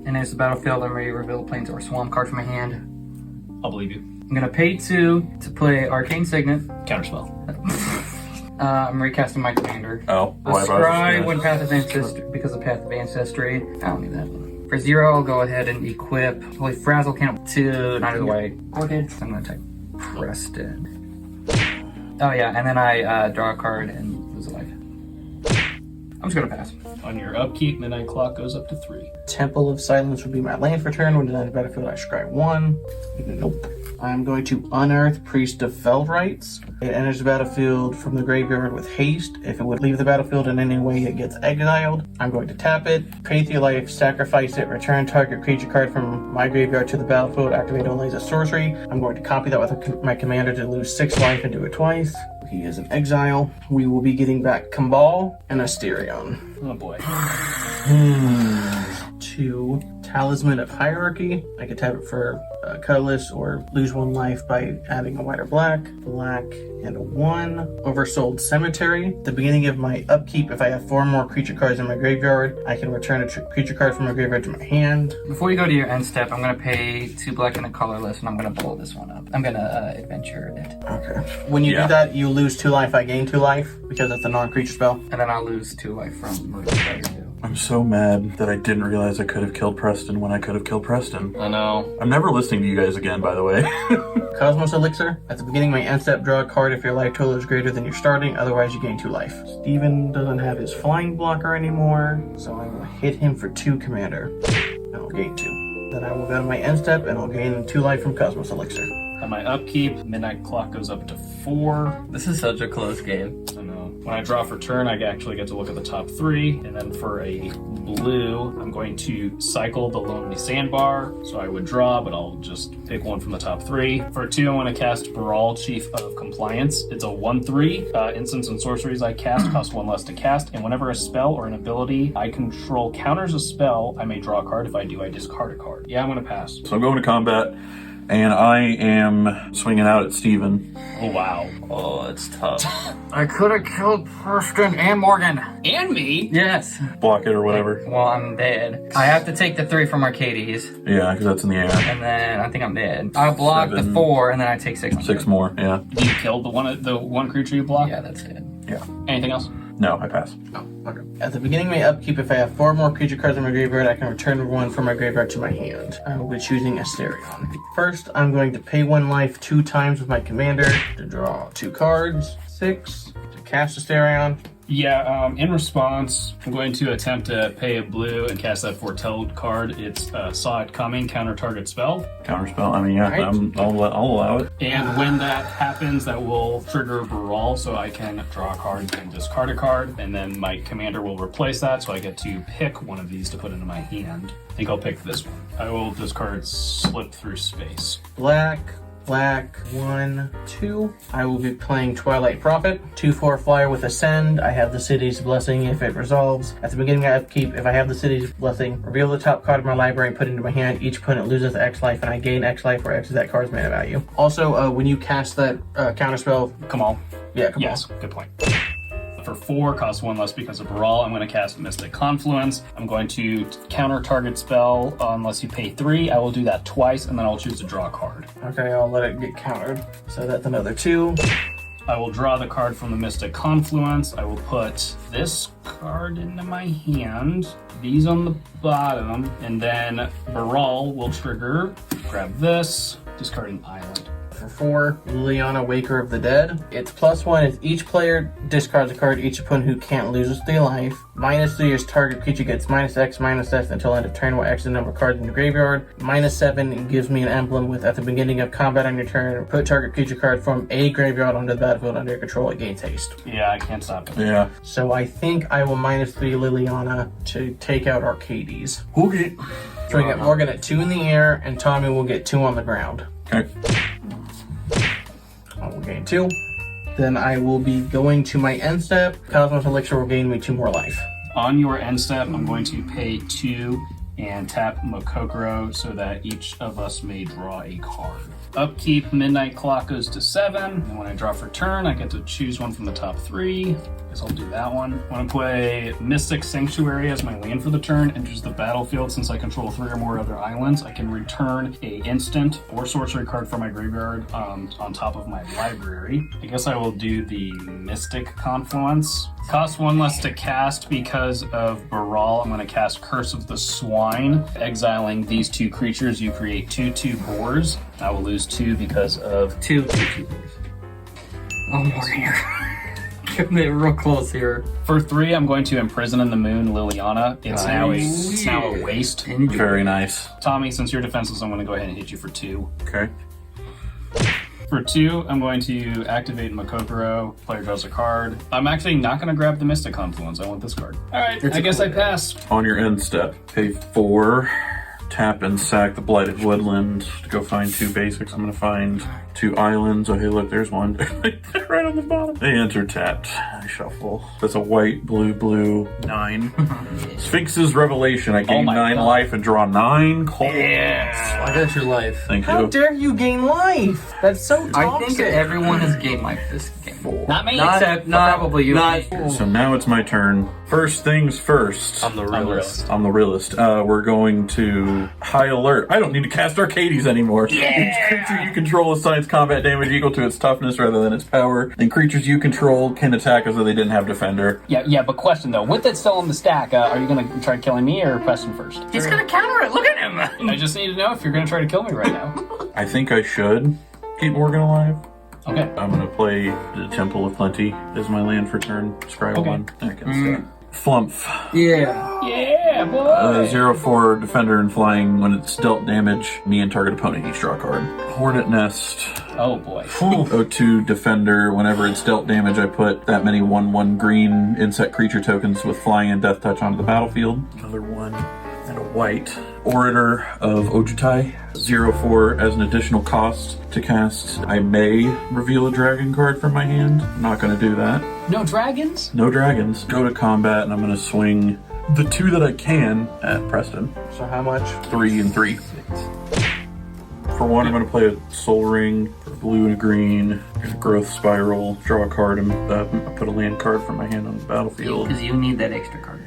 [SPEAKER 4] enters the battlefield. I may reveal Plains or Swamp card from my hand.
[SPEAKER 7] I'll believe you.
[SPEAKER 4] I'm gonna pay 2 to play Arcane Signet.
[SPEAKER 7] Counterspell.
[SPEAKER 4] I'm recasting my commander.
[SPEAKER 6] Oh,
[SPEAKER 4] Scry when Path of Ancestry, because of Path of Ancestry. I don't need that. For 0, I'll go ahead and equip. Holy Frazzle Camp 2, Night of the White Orchid. I'm gonna take Preston. Oh yeah, and then I draw a card and lose a life. I'm just gonna pass.
[SPEAKER 7] On your upkeep, Midnight Clock goes up to 3.
[SPEAKER 5] Temple of Silence would be my land for turn. When denied battlefield, I scry 1. Nope. I'm going to unearth Priest of Felrites. It enters the battlefield from the graveyard with haste. If it would leave the battlefield in any way, it gets exiled. I'm going to tap it, pay 3 life, sacrifice it, return target creature card from my graveyard to the battlefield, activate only as a sorcery. I'm going to copy that with my commander to lose 6 life and do it twice. He is in exile. We will be getting back Kambal and Asterion.
[SPEAKER 7] Oh boy.
[SPEAKER 5] 2 Talisman of Hierarchy. I could tap it for colorless or lose 1 life by adding a white or black. Black and a 1. Oversold Cemetery. At the beginning of my upkeep, if I have 4 more creature cards in my graveyard, I can return a creature card from my graveyard to my hand.
[SPEAKER 4] Before you go to your end step, I'm gonna pay 2 black and a colorless, and I'm gonna blow this one up. I'm gonna adventure it.
[SPEAKER 5] Okay. When you do that, you lose 2 life, I gain 2 life, because it's a non-creature spell.
[SPEAKER 4] And then I'll lose 2 life from Murder Spider too.
[SPEAKER 6] I'm so mad that I didn't realize I could have killed Preston when I could have killed Preston.
[SPEAKER 7] I know.
[SPEAKER 6] I'm never listening to you guys again, by the way.
[SPEAKER 5] Cosmos Elixir. At the beginning of my end step, draw a card if your life total is greater than your starting, otherwise you gain 2 life. Steven doesn't have his flying blocker anymore, so I will hit him for 2 commander. And I'll gain 2. Then I will go to my end step and I'll gain 2 life from Cosmos Elixir.
[SPEAKER 7] On my upkeep, Midnight Clock goes up to 4.
[SPEAKER 9] This is such a close game.
[SPEAKER 7] I know. When I draw for turn, I actually get to look at the top 3. And then for a blue, I'm going to cycle the Lonely Sandbar. So I would draw, but I'll just pick one from the top 3. For 2, I want to cast Baral, Chief of Compliance. It's a 1/3. Instants and sorceries I cast cost 1 less to cast. And whenever a spell or an ability I control counters a spell, I may draw a card. If I do, I discard a card. Yeah, I'm going to pass.
[SPEAKER 6] So I'm going to combat, and I am swinging out at Steven.
[SPEAKER 7] Oh, wow.
[SPEAKER 9] Oh, it's tough.
[SPEAKER 4] I could have killed Preston and Morgan.
[SPEAKER 7] And me?
[SPEAKER 4] Yes.
[SPEAKER 6] Block it or whatever.
[SPEAKER 4] Well, I'm dead. I have to take the 3 from Arcades,
[SPEAKER 6] Yeah, because that's in the air.
[SPEAKER 4] and then I think I'm dead. I'll block the
[SPEAKER 6] 7.
[SPEAKER 4] 4, and then I take 6.
[SPEAKER 6] 6 more, yeah.
[SPEAKER 7] You killed the one creature you blocked?
[SPEAKER 4] Yeah, that's it.
[SPEAKER 6] Yeah.
[SPEAKER 7] Anything else?
[SPEAKER 6] No, I pass.
[SPEAKER 5] Oh, okay. At the beginning of my upkeep, if I have 4 more creature cards in my graveyard, I can return 1 from my graveyard to my hand. I will be choosing Asterion. First, I'm going to pay 1 life 2 times with my commander to draw 2 cards. 6 to cast Asterion.
[SPEAKER 7] Yeah, in response, I'm going to attempt to pay a blue and cast that Foretold card. It's Saw It Coming, counter target spell.
[SPEAKER 6] Counterspell, I mean, yeah,
[SPEAKER 5] Right.
[SPEAKER 6] I'll allow it.
[SPEAKER 7] And when that happens, that will trigger Baral, so I can draw a card and discard a card, and then my commander will replace that, so I get to pick one of these to put into my hand. I think I'll pick this one. I will discard Slip Through Space.
[SPEAKER 5] Black, 1, 2. I will be playing Twilight Prophet. 2/4 flyer with Ascend. I have the City's Blessing if it resolves. At the beginning of upkeep, if I have the City's Blessing, reveal the top card of my library and put it into my hand. Each opponent loses X life, and I gain X life where X is that card's mana value. Also, when you cast that counterspell,
[SPEAKER 7] Kamal.
[SPEAKER 5] yeah, come
[SPEAKER 7] Yes, good point. For 4, costs 1 less because of Baral. I'm going to cast Mystic Confluence. I'm going to counter target spell unless you pay 3. I will do that twice, and then I'll choose to draw a card.
[SPEAKER 5] Okay, I'll let it get countered. So that's another 2.
[SPEAKER 7] I will draw the card from the Mystic Confluence. I will put this card into my hand, these on the bottom, and then Baral will trigger. Grab this, discarding Island.
[SPEAKER 5] For 4, Liliana, Waker of the Dead. It's +1 is each player discards a card, each opponent who can't loses 3 life. -3 is target creature gets -X until end of turn while X is the number of cards in the graveyard. -7 gives me an emblem with at the beginning of combat on your turn, put target creature card from a graveyard onto the battlefield under your control. It gains haste.
[SPEAKER 7] Yeah, I can't stop it.
[SPEAKER 6] Yeah.
[SPEAKER 5] So I think I will -3 Liliana to take out Arcades.
[SPEAKER 6] Okay.
[SPEAKER 5] So we got Morgan at 2 in the air, and Tommy will get 2 on the ground.
[SPEAKER 6] Okay.
[SPEAKER 5] I will gain 2. Then I will be going to my end step. Cosmos Elixir will gain me 2 more life.
[SPEAKER 7] On your end step, I'm going to pay 2 and tap Mokokoro so that each of us may draw a card. Upkeep, Midnight Clock goes to 7, and when I draw for turn, I get to choose one from the top 3. Guess I'll do that one. I want to play Mystic Sanctuary as my land for the turn, enters the battlefield. Since I control 3 or more other islands, I can return a instant or sorcery card from my graveyard on top of my library. I guess I will do the Mystic Confluence. Costs 1 less to cast because of Baral. I'm going to cast Curse of the Swine. Exiling these 2 creatures, you create 2/2 boars. I will lose 2 because of
[SPEAKER 4] 2 boars. Oh, more here. Getting it real close here.
[SPEAKER 7] For 3, I'm going to Imprison in the Moon Liliana. It's now a waste.
[SPEAKER 6] Very nice.
[SPEAKER 7] Tommy, since you're defenseless, I'm going to go ahead and hit you for 2.
[SPEAKER 6] Okay.
[SPEAKER 7] For 2, I'm going to activate Mokokoro. Player draws a card. I'm actually not going to grab the Mystic Confluence. I want this card. All right, I guess I pass.
[SPEAKER 6] On your end step, pay 4. Tap and sack the Blighted Woodland to go find 2 basics. I'm going to find 2 islands. Oh, hey, look, there's one. Right on the bottom. They enter tapped. I shuffle. That's a white, blue, blue, 9. Sphinx's Revelation. I gain 9 life and draw 9 cards.
[SPEAKER 3] I got your life.
[SPEAKER 6] Thank you.
[SPEAKER 5] How dare you gain life? That's so toxic.
[SPEAKER 4] I think everyone has gained life this game.
[SPEAKER 7] Not me.
[SPEAKER 4] Except probably you.
[SPEAKER 6] So now it's my turn. First things first.
[SPEAKER 9] I'm the realist.
[SPEAKER 6] I'm the realist. We're going to High Alert. I don't need to cast Arcades anymore. Each creature you control assigns combat damage equal to its toughness rather than its power. And creatures you control can attack as though they didn't have Defender.
[SPEAKER 1] Yeah, but question though, with it still on the stack, are you going to try killing me or Preston first?
[SPEAKER 4] He's gonna counter it. Look at him.
[SPEAKER 1] I just need to know if you're going to try to kill me right now.
[SPEAKER 6] I think I should keep Morgan alive.
[SPEAKER 1] Okay.
[SPEAKER 6] I'm going to play the Temple of Plenty as my land for turn. Scry 1. I can stay. Flumph.
[SPEAKER 4] Yeah.
[SPEAKER 1] Yeah, boy.
[SPEAKER 6] 0/4 defender and flying. When it's dealt damage, me and target opponent each draw a card. Hornet Nest.
[SPEAKER 1] Oh boy.
[SPEAKER 6] 0/2 defender. Whenever it's dealt damage, I put that many 1/1 green insect creature tokens with flying and death touch onto the battlefield. Another 1 and a white. Orator of Ojutai. 0/4 as an additional cost to cast. I may reveal a dragon card from my hand. I'm not going to do that.
[SPEAKER 1] No dragons?
[SPEAKER 6] No dragons. Go to combat, and I'm going to swing the 2 that I can at Preston.
[SPEAKER 5] So how much?
[SPEAKER 6] 3 and 3. For 1, I'm going to play a Soul Ring for a blue and a green. There's a Growth Spiral. Draw a card and put a land card from my hand on the battlefield.
[SPEAKER 4] Because you need that extra card.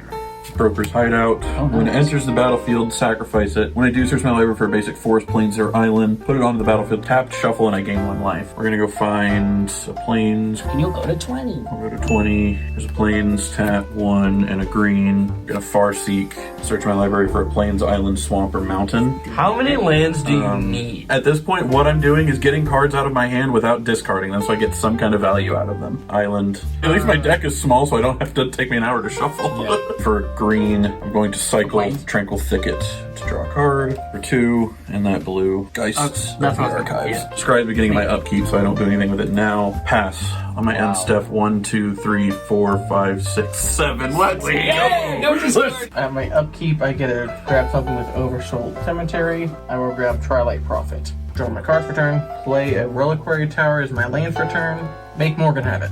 [SPEAKER 6] Broker's Hideout. When it enters the battlefield, sacrifice it. When I do search my library for a basic forest, plains, or island, put it onto the battlefield, tapped, shuffle, and I gain 1 life. We're gonna go find a plains.
[SPEAKER 1] And you'll go to 20.
[SPEAKER 6] I'll go to 20. There's a plains, tap, 1, and a green. I'm gonna Farseek. Search my library for a plains, island, swamp, or mountain.
[SPEAKER 9] How many lands do you need?
[SPEAKER 6] At this point, what I'm doing is getting cards out of my hand without discarding them, so I get some kind of value out of them. Island. At least my deck is small, so I don't have to take me an hour to shuffle. For green, I'm going to cycle Tranquil Thicket to draw a card. For 2, and that blue. Geist
[SPEAKER 4] that's
[SPEAKER 6] of the
[SPEAKER 4] what
[SPEAKER 6] Archives.
[SPEAKER 4] yeah.
[SPEAKER 6] Scry at the beginning of my upkeep, so I don't do anything with it now. Pass. On my end step, 1, 2, 3, 4, 5, 6, 7. Let's go!
[SPEAKER 1] No discard.
[SPEAKER 5] At my upkeep, I get to grab something with Oversold Cemetery. I will grab Twilight Prophet. Draw my card for turn. Play a Reliquary Tower as my land for turn. Make Morgan have it.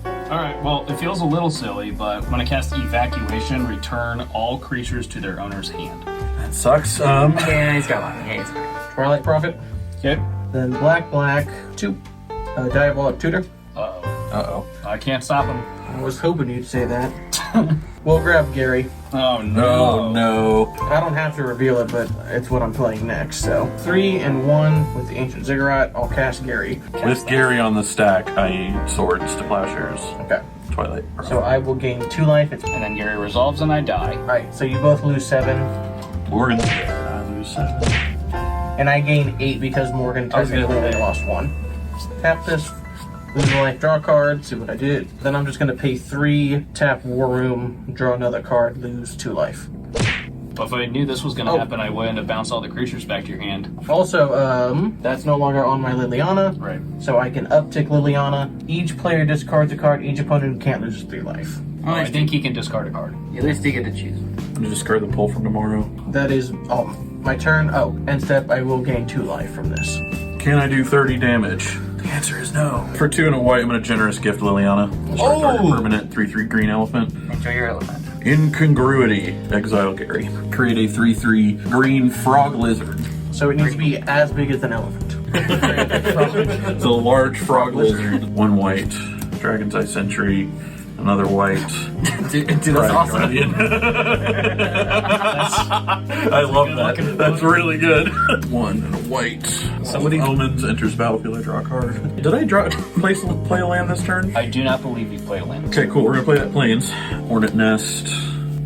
[SPEAKER 7] Alright, well, it feels a little silly, but when I cast Evacuation, return all creatures to their owner's hand.
[SPEAKER 6] That sucks.
[SPEAKER 4] Yeah, he's got one. Yeah, he's fine.
[SPEAKER 5] Twilight Prophet.
[SPEAKER 7] Okay.
[SPEAKER 5] Then black, 2. Diabolic Tutor.
[SPEAKER 6] Uh-oh.
[SPEAKER 7] I can't stop him.
[SPEAKER 5] I was hoping you'd say that. We'll grab Gary.
[SPEAKER 7] Oh no.
[SPEAKER 6] Oh, no.
[SPEAKER 5] I don't have to reveal it, but it's what I'm playing next, so. 3 and 1 with the Ancient Ziggurat. I'll cast Gary.
[SPEAKER 6] With Gary on the stack, I Swords to Plowshares.
[SPEAKER 5] Okay.
[SPEAKER 6] Twilight.
[SPEAKER 5] So I will gain 2 life.
[SPEAKER 7] And then Gary resolves and I die.
[SPEAKER 5] Alright, so you both lose 7.
[SPEAKER 6] Morgan. I lose 7.
[SPEAKER 5] And I gain 8 because Morgan technically only lost 1. Tap this, lose a life, draw a card, see what I did. Then I'm just going to pay 3, tap War Room, draw another card, lose 2 life.
[SPEAKER 1] But if I knew this was going to happen, I wouldn't have bounced all the creatures back to your hand.
[SPEAKER 5] Also, that's no longer on my Liliana.
[SPEAKER 1] Right.
[SPEAKER 5] So I can uptick Liliana. Each player discards a card, each opponent can't lose 3 life.
[SPEAKER 1] Oh, I think he can discard a card.
[SPEAKER 4] At least you get to choose.
[SPEAKER 6] I'm gonna discard the pull from tomorrow.
[SPEAKER 5] That is my turn. Oh, end step, I will gain 2 life from this.
[SPEAKER 6] Can I do 30 damage? The answer is no. For 2 and a white, I'm gonna generous gift Liliana. Permanent 3/3 green elephant.
[SPEAKER 4] Enjoy your elephant.
[SPEAKER 6] Incongruity. Exile Gary. Create a 3/3 green frog lizard.
[SPEAKER 5] So it needs to be as big as an elephant.
[SPEAKER 6] It's a large frog lizard. 1 white. Dragon's Eye Sentry. Another white.
[SPEAKER 4] Dude, that's awesome.
[SPEAKER 6] Guardian. I love that. That's really good. 1 and a white. Somebody Omens enters battlefield. I draw a card. Did I play a land this turn?
[SPEAKER 1] I do not believe you play a land.
[SPEAKER 6] Okay, cool. We're gonna play that plains. Hornet Nest.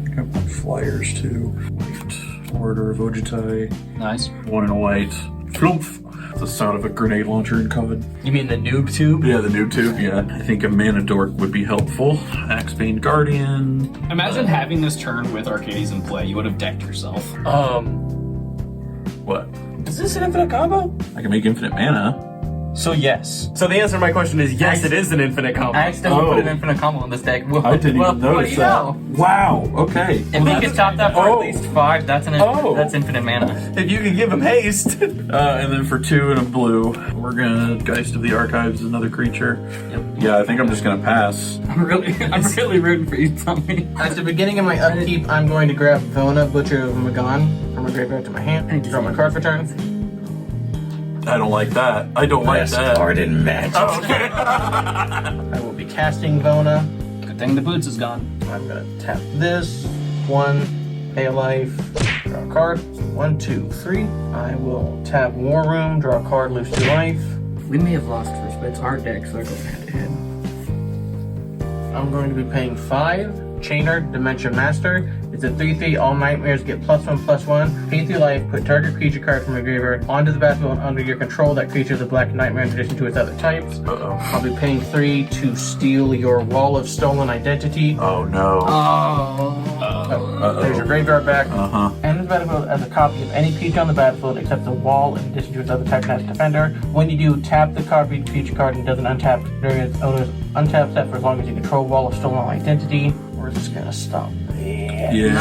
[SPEAKER 6] I got flyers too. White. Order of Ojutai.
[SPEAKER 1] Nice.
[SPEAKER 6] 1 and a white. Flumph. The sound of a grenade launcher in COD.
[SPEAKER 3] You mean the noob tube?
[SPEAKER 6] Yeah, the noob tube, yeah. I think a mana dork would be helpful. Axebane Guardian.
[SPEAKER 1] Imagine having this turn with Arcades in play. You would have decked yourself.
[SPEAKER 6] What?
[SPEAKER 3] Is this an infinite combo?
[SPEAKER 6] I can make infinite mana.
[SPEAKER 3] So yes. So the answer to my question is yes, it is an infinite combo.
[SPEAKER 4] I accidentally put an infinite combo in this deck. Well,
[SPEAKER 6] I didn't even notice
[SPEAKER 4] what do you
[SPEAKER 6] that.
[SPEAKER 4] know?
[SPEAKER 6] Wow, okay.
[SPEAKER 4] If he could top that for at least 5, that's that's infinite mana.
[SPEAKER 3] If you can give him haste.
[SPEAKER 6] And then for 2 and a blue, we're gonna Geist of the Archives, another creature.
[SPEAKER 4] Yep.
[SPEAKER 6] Yeah, I think I'm just gonna pass.
[SPEAKER 4] I'm really rooting for you, Tommy.
[SPEAKER 5] At the beginning of my upkeep, I'm going to grab Vona, Butcher of Magan, from my graveyard to my hand, draw my card for turn.
[SPEAKER 6] I don't like that. I don't like that.
[SPEAKER 10] Card in Magic.
[SPEAKER 6] Oh, okay.
[SPEAKER 5] I will be casting Vona.
[SPEAKER 1] Good thing the boots is gone.
[SPEAKER 5] I'm gonna tap this. 1, pay a life, draw a card. 1, 2, 3. I will tap War Room, draw a card, lose 2 life.
[SPEAKER 4] We may have lost first, but it's our deck, so I go head to head.
[SPEAKER 5] I'm going to be paying 5. Chainer, Dimension Master. It's a 3/3. All nightmares get +1/+1. Pay 3 life. Put target creature card from your graveyard onto the battlefield under your control. That creature is a black nightmare in addition to its other types. I'll be paying 3 to steal your Wall of Stolen Identity.
[SPEAKER 6] Oh no.
[SPEAKER 5] There's your graveyard back.
[SPEAKER 6] Uh-huh.
[SPEAKER 5] Enter the battlefield as a copy of any creature on the battlefield except the wall in addition to its other type as defender. When you do, tap the card, read the creature card, and doesn't untap during its owner's untap step for as long as you control Wall of Stolen Identity. We're just gonna stop there.
[SPEAKER 6] Yeah.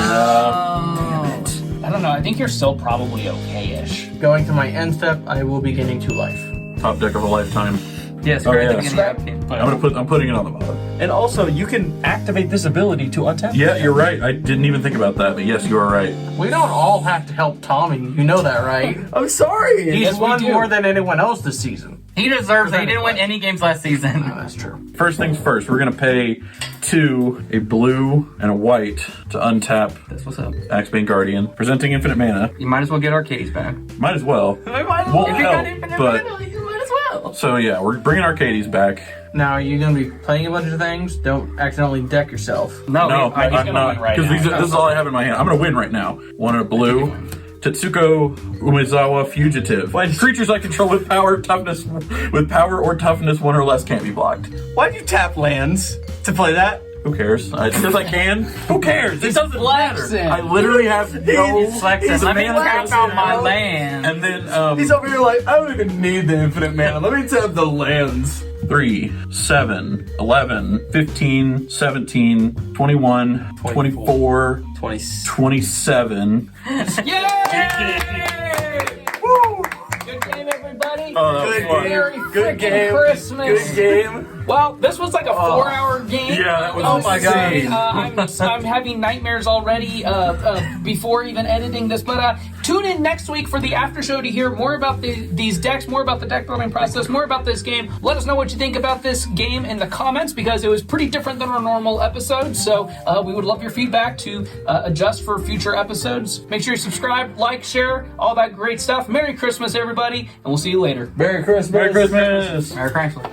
[SPEAKER 1] Damn it. I don't know. I think you're still probably okay-ish.
[SPEAKER 5] Going to my end step, I will be getting 2 life.
[SPEAKER 6] Top deck of a lifetime.
[SPEAKER 4] Yes,
[SPEAKER 6] Oh,
[SPEAKER 4] we're
[SPEAKER 6] yeah.
[SPEAKER 4] at the beginning of the upkeep.
[SPEAKER 6] I'm putting it on the bottom.
[SPEAKER 3] And also, you can activate this ability to untap.
[SPEAKER 6] Yeah, you're right. I didn't even think about that, but yes, you are right.
[SPEAKER 5] We don't all have to help Tommy. You know that, right?
[SPEAKER 3] I'm sorry.
[SPEAKER 5] He's
[SPEAKER 1] Yes, we
[SPEAKER 5] won
[SPEAKER 1] do.
[SPEAKER 5] more than anyone else this season.
[SPEAKER 4] He deserves it. He didn't win any games last season.
[SPEAKER 5] That's true.
[SPEAKER 6] First things first, we're gonna pay 2, a blue and a white to untap
[SPEAKER 4] That's what's up.
[SPEAKER 6] Axebane Guardian, presenting infinite mana.
[SPEAKER 4] You might as well get Arcades back.
[SPEAKER 6] Might as well. Won't
[SPEAKER 4] If you
[SPEAKER 6] help,
[SPEAKER 4] got infinite
[SPEAKER 6] but
[SPEAKER 4] mana, you might as well.
[SPEAKER 6] so yeah, we're bringing Arcades back.
[SPEAKER 5] Now, you're going to be playing a bunch of things. Don't accidentally deck yourself.
[SPEAKER 6] No,
[SPEAKER 1] he's
[SPEAKER 6] I'm
[SPEAKER 1] gonna
[SPEAKER 6] not,
[SPEAKER 1] win right
[SPEAKER 6] because
[SPEAKER 1] now.
[SPEAKER 6] this is all I have in my hand. I'm gonna win right now. 1 and a blue. Tetsuko Umezawa Fugitive. Creatures I control with power or toughness 1 or less can't be blocked.
[SPEAKER 3] Why'd you tap lands to play that?
[SPEAKER 6] Who cares? Because I can. Who cares? It doesn't matter.
[SPEAKER 1] flexing.
[SPEAKER 6] I literally have no.
[SPEAKER 4] Flexing. Let me tap out my land.
[SPEAKER 6] And then
[SPEAKER 3] He's over here like, I don't even need the infinite mana. Let me tap the lands.
[SPEAKER 6] 3, 7, 11, 15, 17, 21, 24, 27.
[SPEAKER 1] Woo! Good game, everybody.
[SPEAKER 6] Oh, that was fun.
[SPEAKER 1] Merry
[SPEAKER 3] Good
[SPEAKER 1] freaking
[SPEAKER 3] game.
[SPEAKER 1] Christmas.
[SPEAKER 3] Good game.
[SPEAKER 1] Well, this was like a 4-hour game.
[SPEAKER 6] Yeah, that was
[SPEAKER 3] Oh my
[SPEAKER 1] insane. I'm having nightmares already before even editing this. But tune in next week for the after show to hear more about these decks, more about the deck building process, more about this game. Let us know what you think about this game in the comments because it was pretty different than our normal episodes. So we would love your feedback to adjust for future episodes. Make sure you subscribe, like, share, all that great stuff. Merry Christmas, everybody, and we'll see you later.
[SPEAKER 3] Merry Christmas.
[SPEAKER 6] Merry Christmas.
[SPEAKER 4] Merry Chrysler.